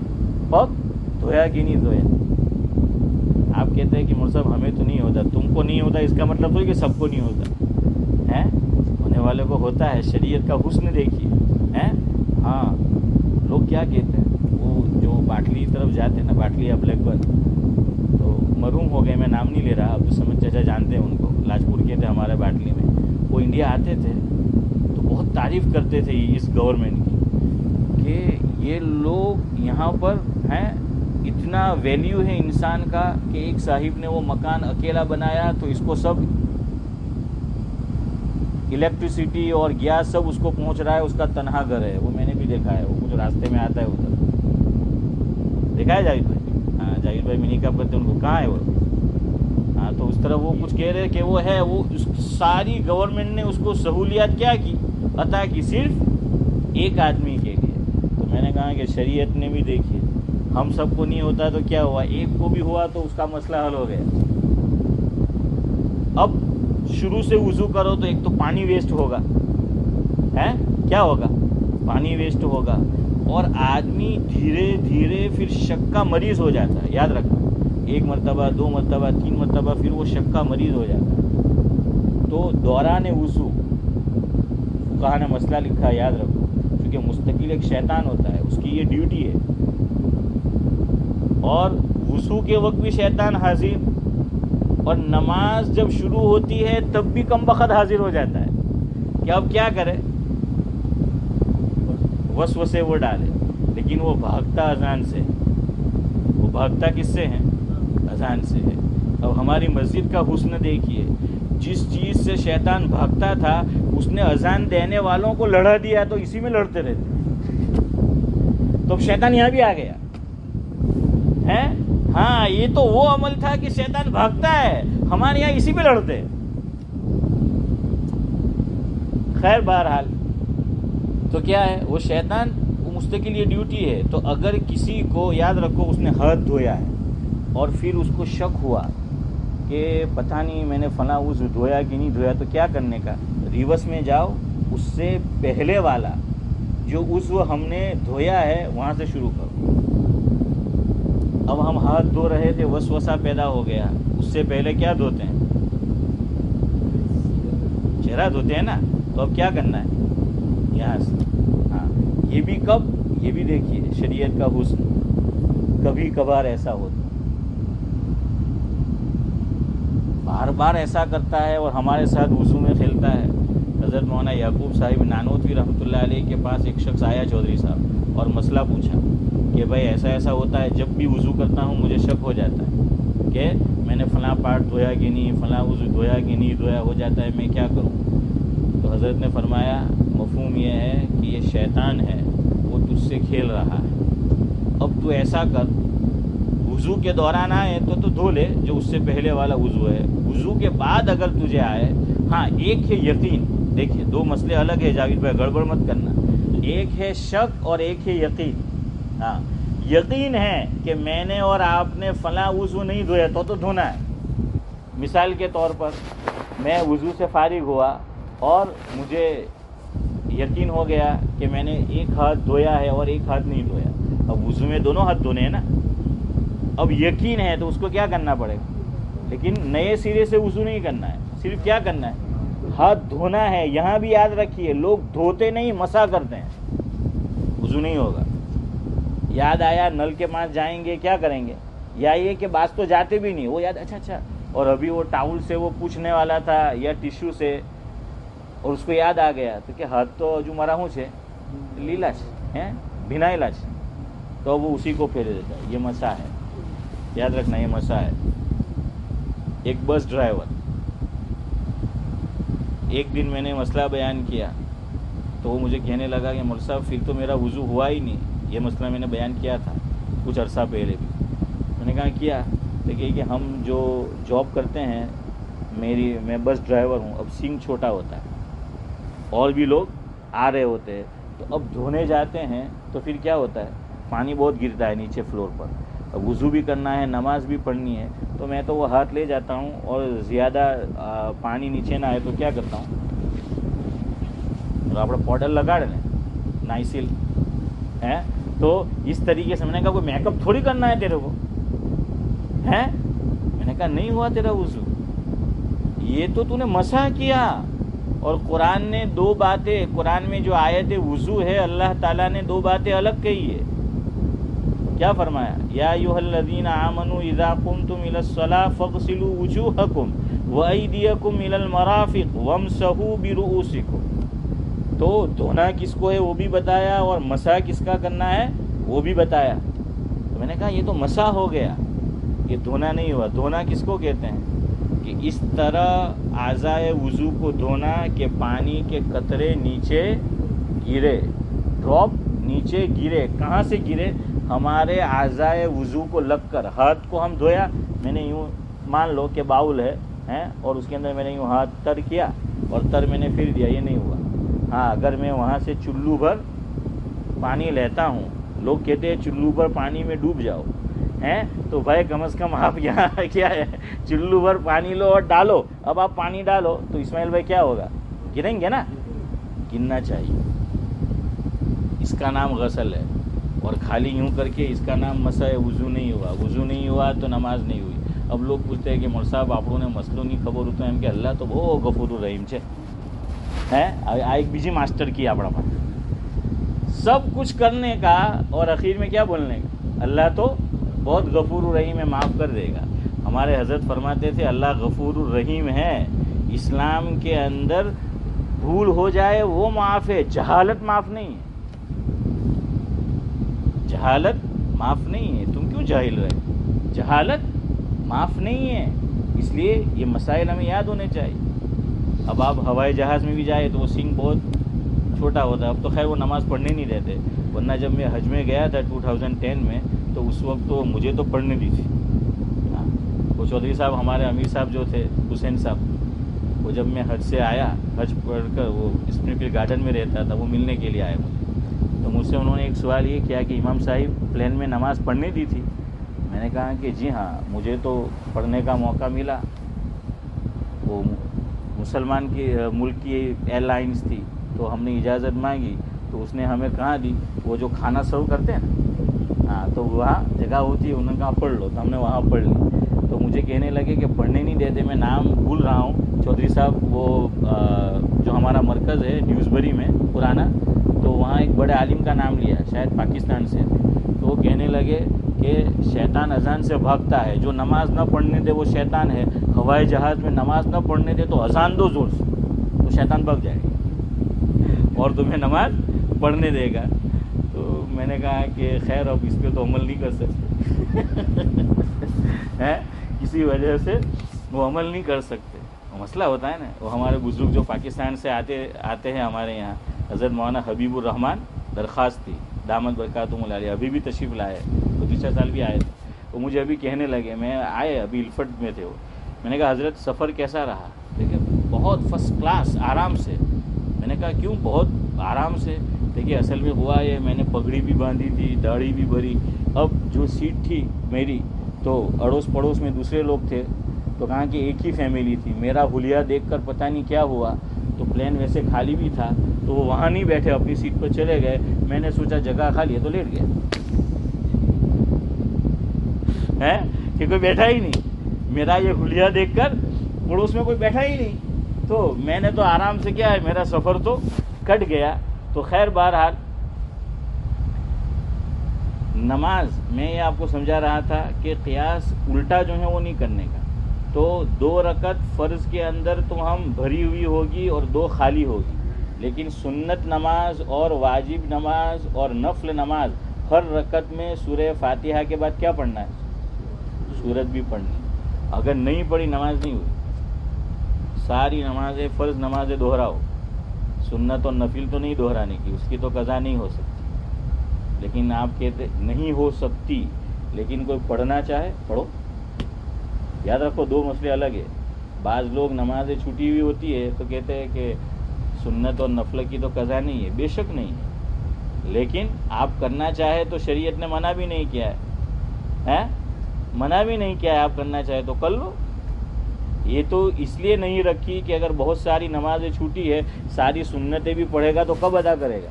پگ دھویا کہ نہیں دھویا. آپ کہتے ہیں کہ مول صاحب ہمیں تو نہیں ہوتا، تم کو نہیں ہوتا اس کا مطلب تو کہ سب کو نہیں ہوتا ہے، ہونے والے کو ہوتا ہے. شریعت کا حسن دیکھیے ہے. ہاں لوگ کیا کہتے ہیں، وہ جو باٹلی طرف جاتے ہیں نا، باٹلی یا بلیک برن، تو مرحوم ہو گئے، میں نام نہیں لے رہا، عبدالصمد چچا جانتے ہیں ان کو، لاجپور کے تھے ہمارے باٹلی میں. وہ انڈیا آتے تھے تو بہت تعریف کرتے تھے اس گورنمنٹ کی کہ یہ لوگ یہاں پر ہیں، اتنا ویلیو ہے انسان کا کہ ایک صاحب نے وہ مکان اکیلا بنایا تو اس کو سب الیکٹریسٹی اور گیس سب اس کو پہنچ رہا ہے، اس کا تنہا گھر ہے. وہ میں نے بھی دیکھا ہے، وہ کچھ راستے میں آتا ہے ادھر، دیکھا ہے جاوید بھائی؟ ہاں جاوید بھائی منی کپ کرتے ان کو، کہاں ہے وہ؟ ہاں تو اس طرح وہ کچھ کہہ رہے کہ وہ ہے، وہ ساری گورنمنٹ نے اس کو سہولیات کیا کی، عطا کی، صرف ایک آدمی کے لیے. تو میں نے کہا کہ شریعت نے بھی دیکھی، ہم سب کو نہیں ہوتا تو کیا ہوا، ایک کو بھی ہوا تو اس کا مسئلہ حل ہو گیا. اب شروع سے وضو کرو تو ایک تو پانی ویسٹ ہوگا، ہے کیا ہوگا، پانی ویسٹ ہوگا، اور آدمی دھیرے دھیرے پھر شک کا مریض ہو جاتا ہے. یاد رکھنا، 1 مرتبہ 2 مرتبہ 3 مرتبہ پھر وہ شک کا مریض ہو جاتا ہے. تو دوران وضو فقہا نے مسئلہ لکھا، یاد رکھو، کیونکہ مستقل ایک شیطان ہوتا ہے، اس کی یہ ڈیوٹی ہے. اور وضو کے وقت بھی شیطان حاضر، اور نماز جب شروع ہوتی ہے تب بھی کم بخت حاضر ہو جاتا ہے کہ اب کیا کرے، وسوسے وہ ڈالے. لیکن وہ بھاگتا اذان سے، وہ بھاگتا کس سے ہے، اذان سے ہے. اب ہماری مسجد کا حسن دیکھیے، جس چیز سے شیطان بھاگتا تھا اس نے اذان دینے والوں کو لڑا دیا، تو اسی میں لڑتے رہتے. تو اب شیطان یہاں بھی آ گیا ہے. ہاں یہ تو وہ عمل تھا کہ شیطان بھاگتا ہے، ہمارے یہاں اسی پہ لڑتے. خیر بہرحال تو کیا ہے، وہ شیطان وہ مستقل یہ ڈیوٹی ہے. تو اگر کسی کو، یاد رکھو، اس نے ہاتھ دھویا ہے اور پھر اس کو شک ہوا کہ پتہ نہیں میں نے فلاں وضو دھویا کہ نہیں دھویا، تو کیا کرنے کا، ریورس میں جاؤ، اس سے پہلے والا جو وضو ہم نے دھویا ہے وہاں سے شروع کرو. اب ہم ہاتھ دھو رہے تھے، وسوسہ پیدا ہو گیا، اس سے پہلے کیا دھوتے ہیں، چہرہ دھوتے ہیں نا. تو اب کیا کرنا ہے، یہاں سے. ہاں یہ بھی کب، یہ بھی دیکھیے شریعت کا حسن، کبھی کبھار ایسا ہوتا، بار بار ایسا کرتا ہے اور ہمارے ساتھ وضو میں کھیلتا ہے. حضرت مولانا یعقوب صاحب نانوتوی رحمۃ اللہ علیہ کے پاس ایک شخص آیا، چودھری صاحب، اور مسئلہ پوچھا کہ بھائی ایسا ایسا ہوتا ہے، جب بھی وضو کرتا ہوں مجھے شک ہو جاتا ہے کہ میں نے فلاں پارٹ دھویا کہ نہیں، فلاں وضو دھویا کہ نہیں دھویا ہو جاتا ہے، میں کیا کروں. تو حضرت نے فرمایا مفہوم یہ ہے کہ یہ شیطان ہے، وہ تجھ سے کھیل رہا ہے. اب تو ایسا کر, وضو کے دوران آئے تو دھو لے جو اس سے پہلے والا وضو ہے. وضو کے بعد اگر تجھے آئے, ہاں ایک ہے یقین, دیکھیے دو مسئلے الگ ہے جاوید بھائی, گڑبڑ مت کرنا. ایک ہے شک اور ایک ہے یقین. ہاں یقین ہے کہ میں نے اور آپ نے فلاں وضو نہیں دھویا تو دھونا ہے. مثال کے طور پر میں وضو سے فارغ ہوا اور مجھے یقین ہو گیا کہ میں نے ایک ہاتھ دھویا ہے اور ایک ہاتھ نہیں دھویا. اب وضو میں دونوں ہاتھ دھونے ہیں نا. اب یقین ہے تو اس کو کیا کرنا پڑے گا, لیکن نئے سرے سے وضو نہیں کرنا ہے, صرف کیا کرنا ہے, ہاتھ دھونا ہے. یہاں بھی یاد رکھیے, لوگ دھوتے نہیں مسح کرتے ہیں, وضو نہیں ہوگا. یاد آیا نل کے پاس جائیں گے کیا کریں گے, یا یہ کہ بعض تو جاتے بھی نہیں, وہ یاد اچھا اور ابھی وہ ٹاول سے وہ پوچھنے والا تھا یا ٹیشو سے, اور اس کو یاد آ گیا تو کہ ہاتھ تو جو مرا ہوں چھے لیلا ہے بنا علاج, تو وہ اسی کو پھیر دیتا ہے. یہ مسح ہے, یاد رکھنا یہ مسح ہے. ایک بس ڈرائیور, ایک دن میں نے مسئلہ بیان کیا تو وہ مجھے کہنے لگا کہ مولوی صاحب پھر تو میرا وضو ہوا ہی نہیں. یہ مسئلہ میں نے بیان کیا تھا کچھ عرصہ پہلے بھی. میں نے کہا کیا, دیکھیے کہ ہم جو جاب کرتے ہیں, میں بس ڈرائیور ہوں, اب سنگ چھوٹا ہوتا ہے اور بھی لوگ آ رہے ہوتے ہیں, تو اب دھونے جاتے ہیں تو پھر کیا ہوتا ہے, پانی بہت گرتا ہے نیچے فلور پر. اب وضو بھی کرنا ہے, نماز بھی پڑھنی ہے, تو میں تو وہ ہاتھ لے جاتا ہوں اور زیادہ پانی نیچے نہ آئے تو کیا کرتا ہوں, آپ پاؤڈر لگا رہے ہیں نائسل ہے. تو اس طریقے سے میں نے کہا کوئی میک اپ تھوڑی کرنا ہے تیرے کو ہے. میں نے کہا نہیں ہوا تیرا وضو, یہ تو نے مسح کیا. اور قرآن نے دو باتیں, قرآن میں جو آیت وضو ہے اللہ تعالیٰ نے دو باتیں الگ کہی ہے. کیا فرمایا, یا ایھا الذین آمنوا اذا قمتم الی الصلاۃ فاغسلوا وجوہکم وایدیکم الی المرافق وامسحوا برؤوسکم. تو دھونا کس کو ہے وہ بھی بتایا, اور مسح کس کا کرنا ہے وہ بھی بتایا. تو میں نے کہا یہ تو مسح ہو گیا, یہ دھونا نہیں ہوا. دھونا کس کو کہتے ہیں کہ اس طرح اعضائے وضو کو دھونا کہ پانی کے قطرے نیچے گرے, ڈراپ نیچے گرے. کہاں سے گرے, ہمارے اعضائے وضو کو لگ کر. ہاتھ کو ہم دھویا, میں نے یوں مان لو کہ باؤل ہے اور اس کے اندر میں نے یوں ہاتھ تر کیا اور تر میں نے پھر دیا, یہ نہیں ہوا. ہاں اگر میں وہاں سے چلو بھر پانی لیتا ہوں, لوگ کہتے ہیں چلو بھر پانی میں ڈوب جاؤ ہیں, تو بھائی کم از کم آپ یہاں کیا ہے, چلو بھر پانی لو اور ڈالو. اب آپ پانی ڈالو تو اسماعیل بھائی کیا ہوگا, گریں گے نا, گرنا چاہیے. اس کا نام غسل ہے, اور خالی یوں کر کے اس کا نام مسح وضو نہیں ہوا. وضو نہیں ہوا تو نماز نہیں ہوئی. اب لوگ پوچھتے ہیں کہ مول صاحب آپ نے مسئلوں نہیں خبر ہوتا ہے, کہ اللہ تو بہو غفور الرحیم છે ہے. ایک બીજી માસ્ટર کی આપણા પાસે سب کچھ کرنے کا اور اخیر میں کیا بولنے کا, اللہ تو بہت غفور الرحیم ہے, معاف کر دے گا. ہمارے حضرت فرماتے تھے اللہ غفور الرحیم ہے. اسلام کے اندر بھول ہو جائے وہ معاف ہے, جہالت معاف نہیں ہے. جہالت معاف نہیں ہے. تم کیوں جاہل رہے, جہالت معاف نہیں ہے. اس لیے یہ مسائل ہمیں یاد ہونے چاہیے. اب آپ ہوائی جہاز میں بھی جائے تو وہ سنگ بہت چھوٹا ہوتا ہے. اب تو خیر وہ نماز پڑھنے نہیں دیتے, ورنہ جب میں حج میں گیا تھا 2010 میں تو اس وقت تو مجھے تو پڑھنے دی تھی. وہ چودھری صاحب ہمارے امیر صاحب جو تھے حسین صاحب, وہ جب میں حج سے آیا, حج پڑھ کر, وہ اسپرنگ فیلڈ گارڈن میں رہتا تھا, وہ ملنے کے لیے آئے مجھے. تو مجھ سے انہوں نے ایک سوال یہ کیا کہ امام صاحب پلین میں نماز پڑھنے دی تھی. میں نے کہا کہ جی ہاں مجھے تو پڑھنے کا موقع ملا. وہ مسلمان کی ملک کی ایئر لائنس تھی, تو ہم نے اجازت مانگی تو اس نے ہمیں کہاں دی, وہ جو کھانا سرو کرتے ہیں نا, ہاں تو وہاں جگہ ہوتی ہے, انہوں نے کہا پڑھ لو, تو ہم نے وہاں پڑھ لی. تو مجھے کہنے لگے کہ پڑھنے نہیں دیتے, میں نام بھول رہا ہوں چودھری صاحب, وہ جو ہمارا مرکز ہے ڈیوزبری میں پرانا, تو وہاں ایک بڑے عالم کا نام لیا, شاید پاکستان سے. تو وہ کہنے لگے کہ شیطان اذان سے بھاگتا ہے, جو نماز نہ پڑھنے دے وہ شیطان ہے. ہوائی جہاز میں نماز نہ پڑھنے دے تو اذان دو زور سے, تو شیطان بھاگ جائے گا اور تمہیں نماز پڑھنے دے گا. تو میں نے کہا کہ خیر اب اس پہ تو عمل نہیں کر سکتے کسی وجہ سے وہ عمل نہیں کر سکتے. مسئلہ ہوتا ہے نا. وہ ہمارے بزرگ جو پاکستان سے آتے ہیں ہمارے یہاں, حضرت مولانا حبیب الرحمان درخواست تھی دامت برکاتہم العالیہ ابھی بھی تشریف لائے، تو پچھلے سال بھی آئے تھے. وہ مجھے ابھی کہنے لگے، میں آئے ابھی الفٹ میں تھے وہ، میں نے کہا حضرت سفر کیسا رہا؟ دیکھیں بہت فرسٹ کلاس، آرام سے. میں نے کہا کیوں؟ بہت آرام سے. دیکھیے اصل میں ہوا یہ، میں نے پگڑی بھی باندھی تھی، داڑھی بھی بھری. اب جو سیٹ تھی میری، تو اڑوس پڑوس میں دوسرے لوگ تھے، تو کہا کہ ایک ہی فیملی تھی. میرا حلیہ دیکھ کر پتہ نہیں کیا ہوا، تو پلین ویسے خالی بھی تھا، تو وہ وہاں نہیں بیٹھے، اپنی سیٹ پر چلے گئے. میں نے سوچا جگہ خالی ہے تو لیٹ گیا ہے کہ کوئی بیٹھا ہی نہیں. میرا یہ حلیہ دیکھ کر پڑوس میں کوئی بیٹھا ہی نہیں، تو میں نے تو آرام سے کیا ہے، میرا سفر تو کٹ گیا. تو خیر بہرحال نماز میں یہ آپ کو سمجھا رہا تھا کہ قیاس الٹا جو ہے وہ نہیں کرنے کا. تو 2 رکعت فرض کے اندر تو ہم بھری ہوئی ہوگی اور 2 خالی ہوگی، لیکن سنت نماز اور واجب نماز اور نفل نماز ہر رکعت میں سورہ فاتحہ کے بعد کیا پڑھنا ہے؟ سورت بھی پڑھنی. اگر نہیں پڑھی نماز نہیں ہوئی. ساری نمازیں فرض نمازیں دہراؤ، سنت اور نفل تو نہیں دہرانے کی، اس کی تو قضا نہیں ہو سکتی. لیکن آپ کہتے نہیں ہو سکتی، لیکن کوئی پڑھنا چاہے پڑھو. یاد رکھو 2 مسئلے الگ ہے. بعض لوگ نمازیں چھوٹی ہوئی ہوتی ہے تو کہتے ہیں کہ سنت اور نفل کی تو قضا نہیں ہے. بے شک نہیں ہے، لیکن آپ کرنا چاہے تو شریعت نے منع بھی نہیں کیا ہے، منع بھی نہیں کیا ہے. آپ کرنا چاہے تو کر لو. یہ تو اس لیے نہیں رکھی کہ اگر بہت ساری نمازیں چھوٹی ہے، ساری سنتیں بھی پڑھے گا تو کب ادا کرے گا؟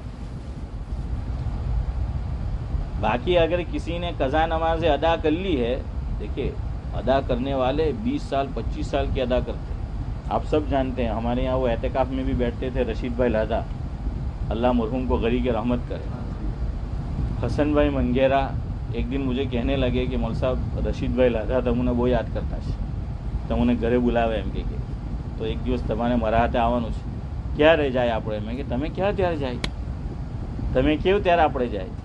باقی اگر کسی نے قضا نمازیں ادا کر لی ہے، دیکھیے ادا کرنے والے 20 سال 25 سال کی ادا کرتے ہیں. آپ سب جانتے ہیں، ہمارے یہاں وہ اعتکاف میں بھی بیٹھتے تھے رشید بھائی لادا، اللہ مرحوم کو غریق رحمت کرے. حسن بھائی منگیرا ایک دن مجھے کہنے لگے کہ مول صاحب رشید بھائی لادا تمہیں وہ یاد کرتا ہے، تمہیں گھرے بلاوے એમ કે તો એક દિવસ તમારે મારા હાથે આવવાનું છે. ક્યાં રહી જાય આપણે? મેં કે તમે ક્યાં ત્યારે જાય, તમે કેવું ત્યારે આપણે જાય.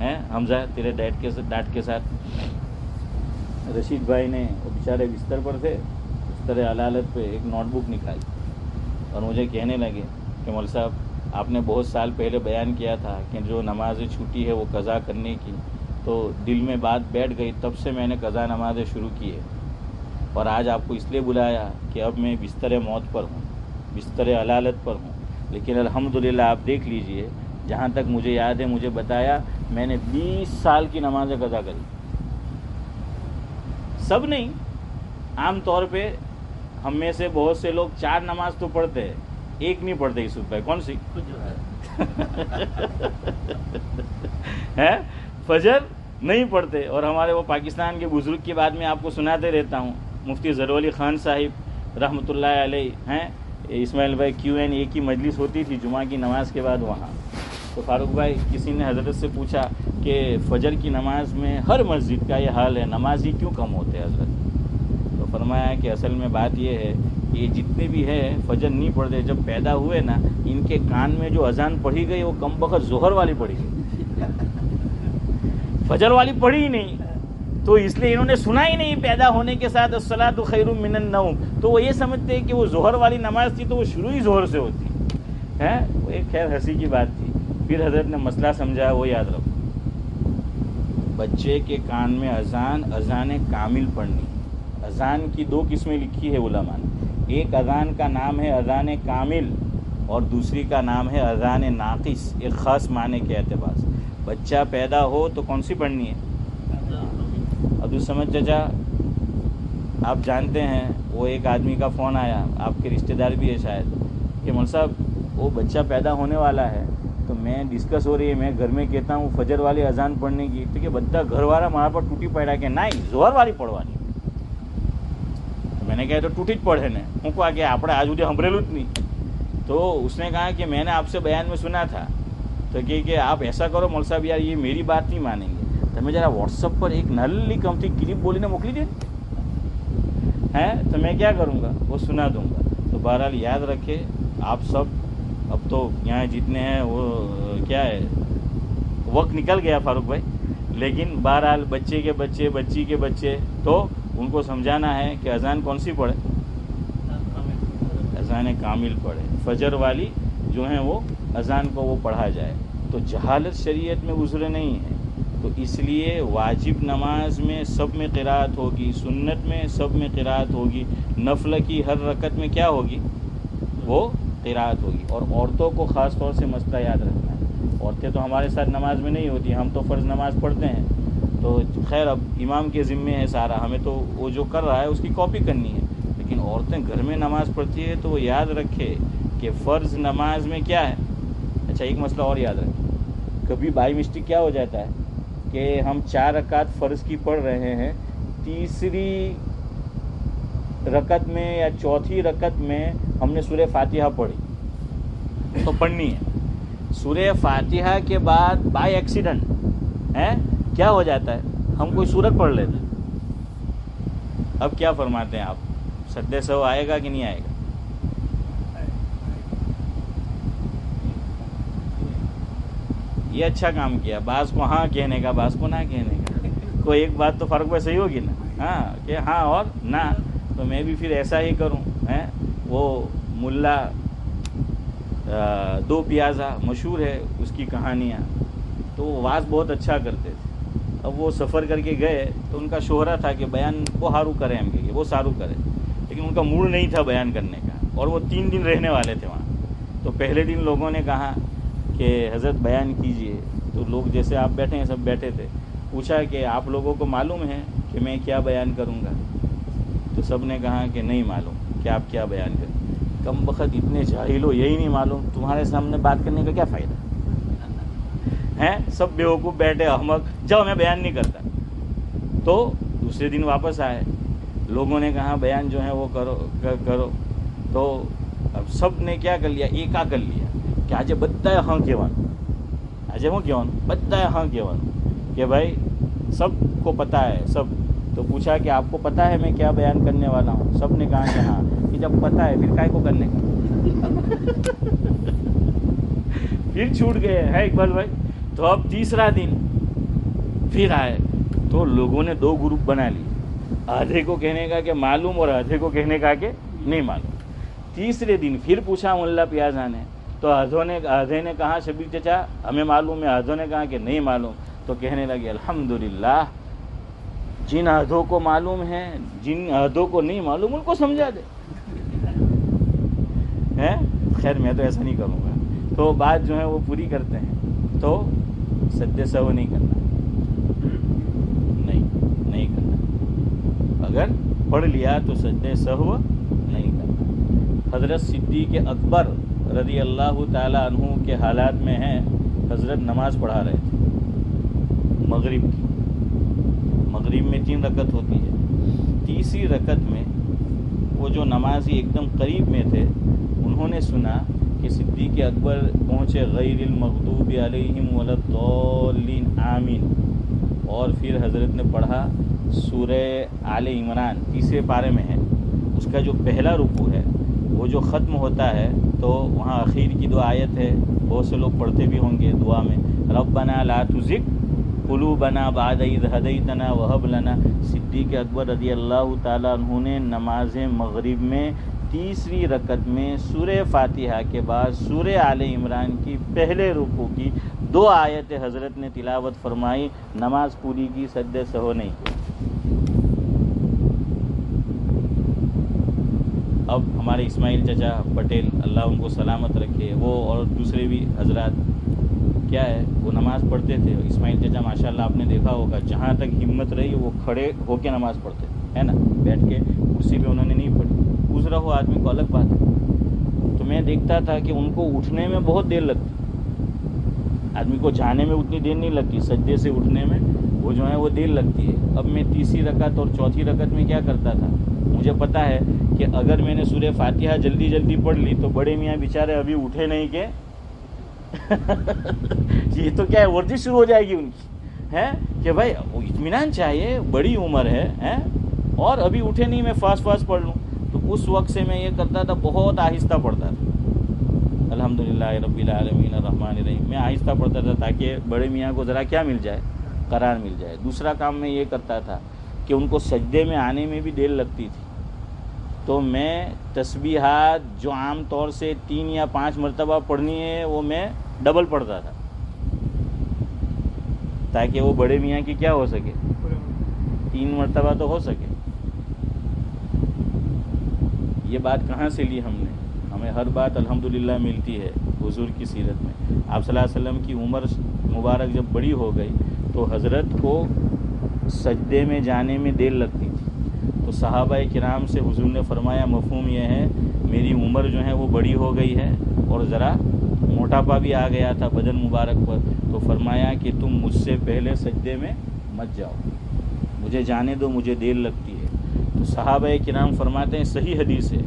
ہیں حمزہ تیرے ڈیڈ کے ساتھ. رشید بھائی نے وہ بیچارے بستر پر تھے، بستر علالت پہ ایک نوٹ بک نکالی اور مجھے کہنے لگے کہ مول صاحب آپ نے بہت سال پہلے بیان کیا تھا کہ جو نمازیں چھوٹی ہے وہ قضا کرنے کی، تو دل میں بات بیٹھ گئی، تب سے میں نے قضا نمازیں شروع کی ہے. اور آج آپ کو اس لیے بلایا کہ اب میں بستر موت پر ہوں، بستر علالت پر ہوں. لیکن الحمدللہ آپ دیکھ لیجئے، جہاں تک مجھے یاد ہے مجھے بتایا میں نے 20 سال کی نمازیں قضا کری. سب نہیں، عام طور پہ ہم میں سے بہت سے لوگ 4 نماز تو پڑھتے ہیں، ایک نہیں پڑھتے. یوسف بھائی کون سی ہے؟ فجر نہیں پڑھتے. اور ہمارے وہ پاکستان کے بزرگ کی بات میں آپ کو سناتے رہتا ہوں، مفتی ظہور علی خان صاحب رحمۃ اللہ علیہ ہیں. اسماعیل بھائی QNA کی مجلس ہوتی تھی جمعہ کی نماز کے بعد وہاں. تو فاروق بھائی کسی نے حضرت سے پوچھا کہ فجر کی نماز میں ہر مسجد کا یہ حال ہے، نمازی کیوں کم ہوتے ہیں حضرت؟ تو فرمایا کہ اصل میں بات یہ ہے کہ یہ جتنے بھی ہے فجر نہیں پڑھتے. جب پیدا ہوئے نا، ان کے کان میں جو اذان پڑھی گئی وہ کم بخت ظہر والی پڑھی گئی، فجر والی پڑھی ہی نہیں. تو اس لیے انہوں نے سنا ہی نہیں پیدا ہونے کے ساتھ الصلاۃ خیر من النوم. تو وہ یہ سمجھتے ہیں کہ وہ ظہر والی نماز تھی تو وہ شروع ہی ظہر سے ہوتی ہے. وہ ایک خیر ہنسی کی بات تھی. پھر حضرت نے مسئلہ سمجھایا، وہ یاد رکھو، بچے کے کان میں اذان کامل پڑھنی. اذان کی 2 قسمیں لکھی ہے علماء نے. ایک اذان کا نام ہے اذان کامل اور دوسری کا نام ہے اذان ناقص، ایک خاص معنی کے اعتبار سے. بچہ پیدا ہو تو کون سی پڑھنی ہے؟ عبدالصمد چچا آپ جانتے ہیں، وہ ایک آدمی کا فون آیا، آپ کے رشتہ دار بھی ہے شاید، کہ مول صاحب وہ بچہ پیدا ہونے والا ہے تو میں ڈسکس ہو رہی ہے، میں گھر میں کہتا ہوں فجر والی اذان پڑھنے کی، تو کہ بدھا گھر والا مارا پر ٹوٹی پڑا کہ نہیں ظہر والی پڑھوانی. میں نے کہا تو ٹوٹی જ પડે ને، હું કહું کہ આપણે આજ સુધી સાંભળેલું જ નહીં. تو اس نے کہا کہ میں نے آپ سے بیان میں سنا تھا، تو کہ آپ ایسا کرو مول صاحب یار یہ میری بات نہیں مانیں گے، تمہیں ذرا واٹس ایپ پر ایک نلی کم تھی کلپ بولی نے موکلی دے ہیں تو میں کیا کروں گا، وہ سنا دوں گا. تو بہرحال یاد رکھے آپ سب، اب تو یہاں جتنے ہیں وہ کیا ہے وقت نکل گیا فاروق بھائی، لیکن بہرحال بچے کے بچے بچی کے بچے تو ان کو سمجھانا ہے کہ اذان کون سی پڑھے؟ اذان کامل پڑھے. فجر والی جو ہیں وہ اذان کو وہ پڑھا جائے. تو جہالت شریعت میں عذر نہیں ہے. تو اس لیے واجب نماز میں سب میں قرات ہوگی، سنت میں سب میں قرات ہوگی، نفل کی ہر رکعت میں کیا ہوگی؟ وہ قرات ہوگی. اور عورتوں کو خاص طور سے مسئلہ یاد رکھنا ہے. عورتیں تو ہمارے ساتھ نماز میں نہیں ہوتی، ہم تو فرض نماز پڑھتے ہیں، تو خیر اب امام کے ذمے ہے سارا، ہمیں تو وہ جو کر رہا ہے اس کی کاپی کرنی ہے. لیکن عورتیں گھر میں نماز پڑھتی ہے تو وہ یاد رکھے کہ فرض نماز میں کیا ہے. اچھا ایک مسئلہ اور یاد رکھیں، کبھی بائی مسٹیک کیا ہو جاتا ہے کہ ہم 4 رکعت فرض کی پڑھ رہے ہیں، تیسری رکعت میں یا چوتھی رکعت میں ہم نے سورہ فاتحہ پڑھی تو پڑھنی ہے. سورہ فاتحہ کے بعد بائی ایکسیڈنٹ کیا ہو جاتا ہے، ہم کوئی سورت پڑھ لیتے ہیں. اب کیا فرماتے ہیں آپ، سجدے سہو آئے گا کہ نہیں آئے گا؟ یہ اچھا کام کیا، بعض کو ہاں کہنے کا، بعض کو نہ کہنے کا. کوئی ایک بات تو فرق میں صحیح ہوگی نا، ہاں کہ ہاں اور نہ. تو میں بھی پھر ایسا ہی کروں. وہ ملا دو پیازا مشہور ہے اس کی کہانیاں، تو وہ واز بہت اچھا کرتے تھے. اب وہ سفر کر کے گئے تو ان کا شہرہ تھا کہ بیان وہ ہارو کرے، ہم کہ وہ سارو کرے، لیکن ان کا موڈ نہیں تھا بیان کرنے کا. اور وہ 3 دن رہنے والے تھے وہاں. تو پہلے دن لوگوں نے کہا کہ حضرت بیان کیجئے. تو لوگ جیسے آپ بیٹھے ہیں سب بیٹھے تھے. پوچھا کہ آپ لوگوں کو معلوم ہے کہ میں کیا بیان کروں گا؟ تو سب نے کہا کہ نہیں معلوم کہ آپ کیا بیان کریں. کم بخت اتنے جاہل ہو، یہی نہیں معلوم، تمہارے سامنے بات کرنے کا کیا فائدہ ہے؟ سب بیوقوف بیٹھے احمق، جاؤ میں بیان نہیں کرتا. تو دوسرے دن واپس آئے، لوگوں نے کہا بیان جو ہے وہ کرو. تو اب سب نے کیا کر لیا، ایکا کر لیا کہ آج بتائے ہاں کیوان، آج ہوں کیوان بتائے ہاں کیوان، کہ بھائی سب کو پتہ ہے سب. تو پوچھا کہ آپ کو پتہ ہے میں کیا بیان کرنے والا ہوں؟ سب نے کہا کہ ہاں. کہ جب پتہ ہے پھر کائے کو کرنے کا؟ پھر چھوٹ گئے ہے اقبال بھائی. تو اب تیسرا دن پھر آئے تو لوگوں نے 2 گروپ بنا لیے، آدھے کو کہنے کا کہ معلوم اور آدھے کو کہنے کا کہ نہیں معلوم. تیسرے دن پھر پوچھا ملا پیازا نے، تو آدھے نے کہا شبیر چچا ہمیں معلوم ہے، آدھوں نے کہا کہ نہیں معلوم. تو کہنے لگے الحمدللہ، جن آدھوں کو معلوم ہے، جن آدھوں کو نہیں معلوم ان کو سمجھا دے. خیر میں تو ایسا نہیں کروں گا. تو بات جو ہے وہ پوری کرتے ہیں. تو سجدے سہو نہیں کرنا، نہیں کرنا. اگر پڑھ لیا تو سجدے سہو نہیں کرنا. حضرت صدیق اکبر رضی اللہ تعالی عنہ کے حالات میں ہیں، حضرت نماز پڑھا رہے تھے مغرب کی. مغرب میں 3 رکعت ہوتی ہے. تیسری رکعت میں وہ جو نمازی ایک دم قریب میں تھے انہوں نے سنا کہ صدیق اکبر پہنچے غیر المغضوب علیہم ولا الضالین آمین. اور پھر حضرت نے پڑھا سورہ آل عمران، تیسرے پارے میں ہے. اس کا جو پہلا رکوع ہے وہ جو ختم ہوتا ہے تو وہاں اخیر کی 2 آیت ہے، بہت سے لوگ پڑھتے بھی ہوں گے دعا میں، ربنا لا تزغ قلوبنا بعد اذ ہدیتنا وہب لنا. صدیق اکبر رضی اللہ تعالیٰ عنہ نے نماز مغرب میں تیسری رکعت میں سورہ فاتحہ کے بعد سورہ آل عمران کی پہلے رکوع کی 2 آیت حضرت نے تلاوت فرمائی، نماز پوری کی، سجدے سہو نہیں کی. اب ہمارے اسماعیل چچا پٹیل اللہ ان کو سلامت رکھے، وہ اور دوسرے بھی حضرات کیا ہے وہ نماز پڑھتے تھے. اسماعیل چچا ماشاءاللہ آپ نے دیکھا ہوگا جہاں تک ہمت رہی وہ کھڑے ہو کے نماز پڑھتے ہے نا، بیٹھ کے کرسی پہ انہوں نے نہیں پڑھی. گزرا ہو آدمی کو الگ بات ہے. تو میں دیکھتا تھا کہ ان کو اٹھنے میں بہت دیر لگتی، آدمی کو جانے میں اتنی دیر نہیں لگتی، سجدے سے اٹھنے میں وہ جو ہے وہ دیر لگتی ہے. اب میں تیسری رکعت اور چوتھی رکعت میں کیا کرتا تھا، مجھے پتہ ہے کہ اگر میں نے سورہ فاتحہ جلدی پڑھ لی تو بڑے میاں بیچارے ابھی اٹھے نہیں کہ یہ تو کیا ہے ورزش شروع ہو جائے گی ان کی، ہے کہ بھائی اطمینان چاہیے، بڑی عمر ہے اور ابھی اٹھے نہیں، میں فاسٹ پڑھ لوں. تو اس وقت سے میں یہ کرتا تھا، بہت آہستہ پڑھتا تھا. الحمدللہ رب العالمین الرحمن الرحیم میں آہستہ پڑھتا تھا تاکہ بڑے میاں کو ذرا کیا مل جائے، قرار مل جائے. دوسرا کام میں یہ کرتا تھا کہ ان کو سجدے میں آنے میں بھی دیر لگتی تھی، تو میں تسبیحات جو عام طور سے 3 یا 5 مرتبہ پڑھنی ہے وہ میں ڈبل پڑھتا تھا. تاکہ وہ بڑے میاں کی کیا ہو سکے، 3 مرتبہ تو ہو سکے. یہ بات کہاں سے لی ہم نے؟ ہمیں ہر بات الحمدللہ ملتی ہے حضور کی سیرت میں. آپ صلی اللہ علیہ وسلم کی عمر مبارک جب بڑی ہو گئی تو حضرت کو سجدے میں جانے میں دیر لگتی تھی. تو صحابہ کرام سے حضور نے فرمایا مفہوم یہ ہے میری عمر جو ہے وہ بڑی ہو گئی ہے اور ذرا موٹاپا بھی آ گیا تھا بدن مبارک پر، تو فرمایا کہ تم مجھ سے پہلے سجدے میں مت جاؤ، مجھے جانے دو، مجھے دیر لگتی ہے. تو صحابہ کرام فرماتے ہیں صحیح حدیث ہے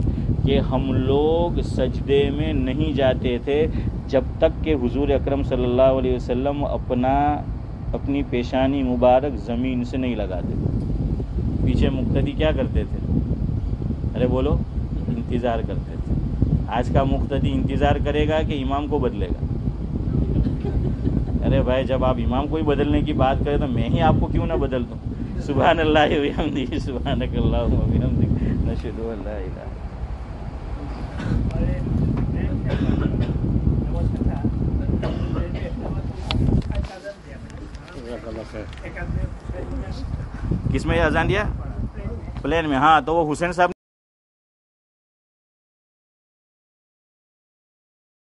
کہ ہم لوگ سجدے میں نہیں جاتے تھے جب تک کہ حضور اکرم صلی اللہ علیہ وسلم اپنی پیشانی مبارک زمین سے نہیں لگاتے. پیچھے مقتدی کیا کرتے تھے؟ ارے بولو، انتظار کرتے تھے. آج کا مقتدی انتظار کرے گا کہ امام کو بدلے گا؟ ارے بھائی جب آپ امام کو ہی بدلنے کی بات کریں تو میں ہی آپ کو کیوں نہ بدل دوں. سبحان اللہ و بحمدہ سبحانک اللہم و بحمدک نشہد ان لا الہ. کس میں یہ اذان دیا؟ پلین میں. ہاں تو وہ حسین صاحب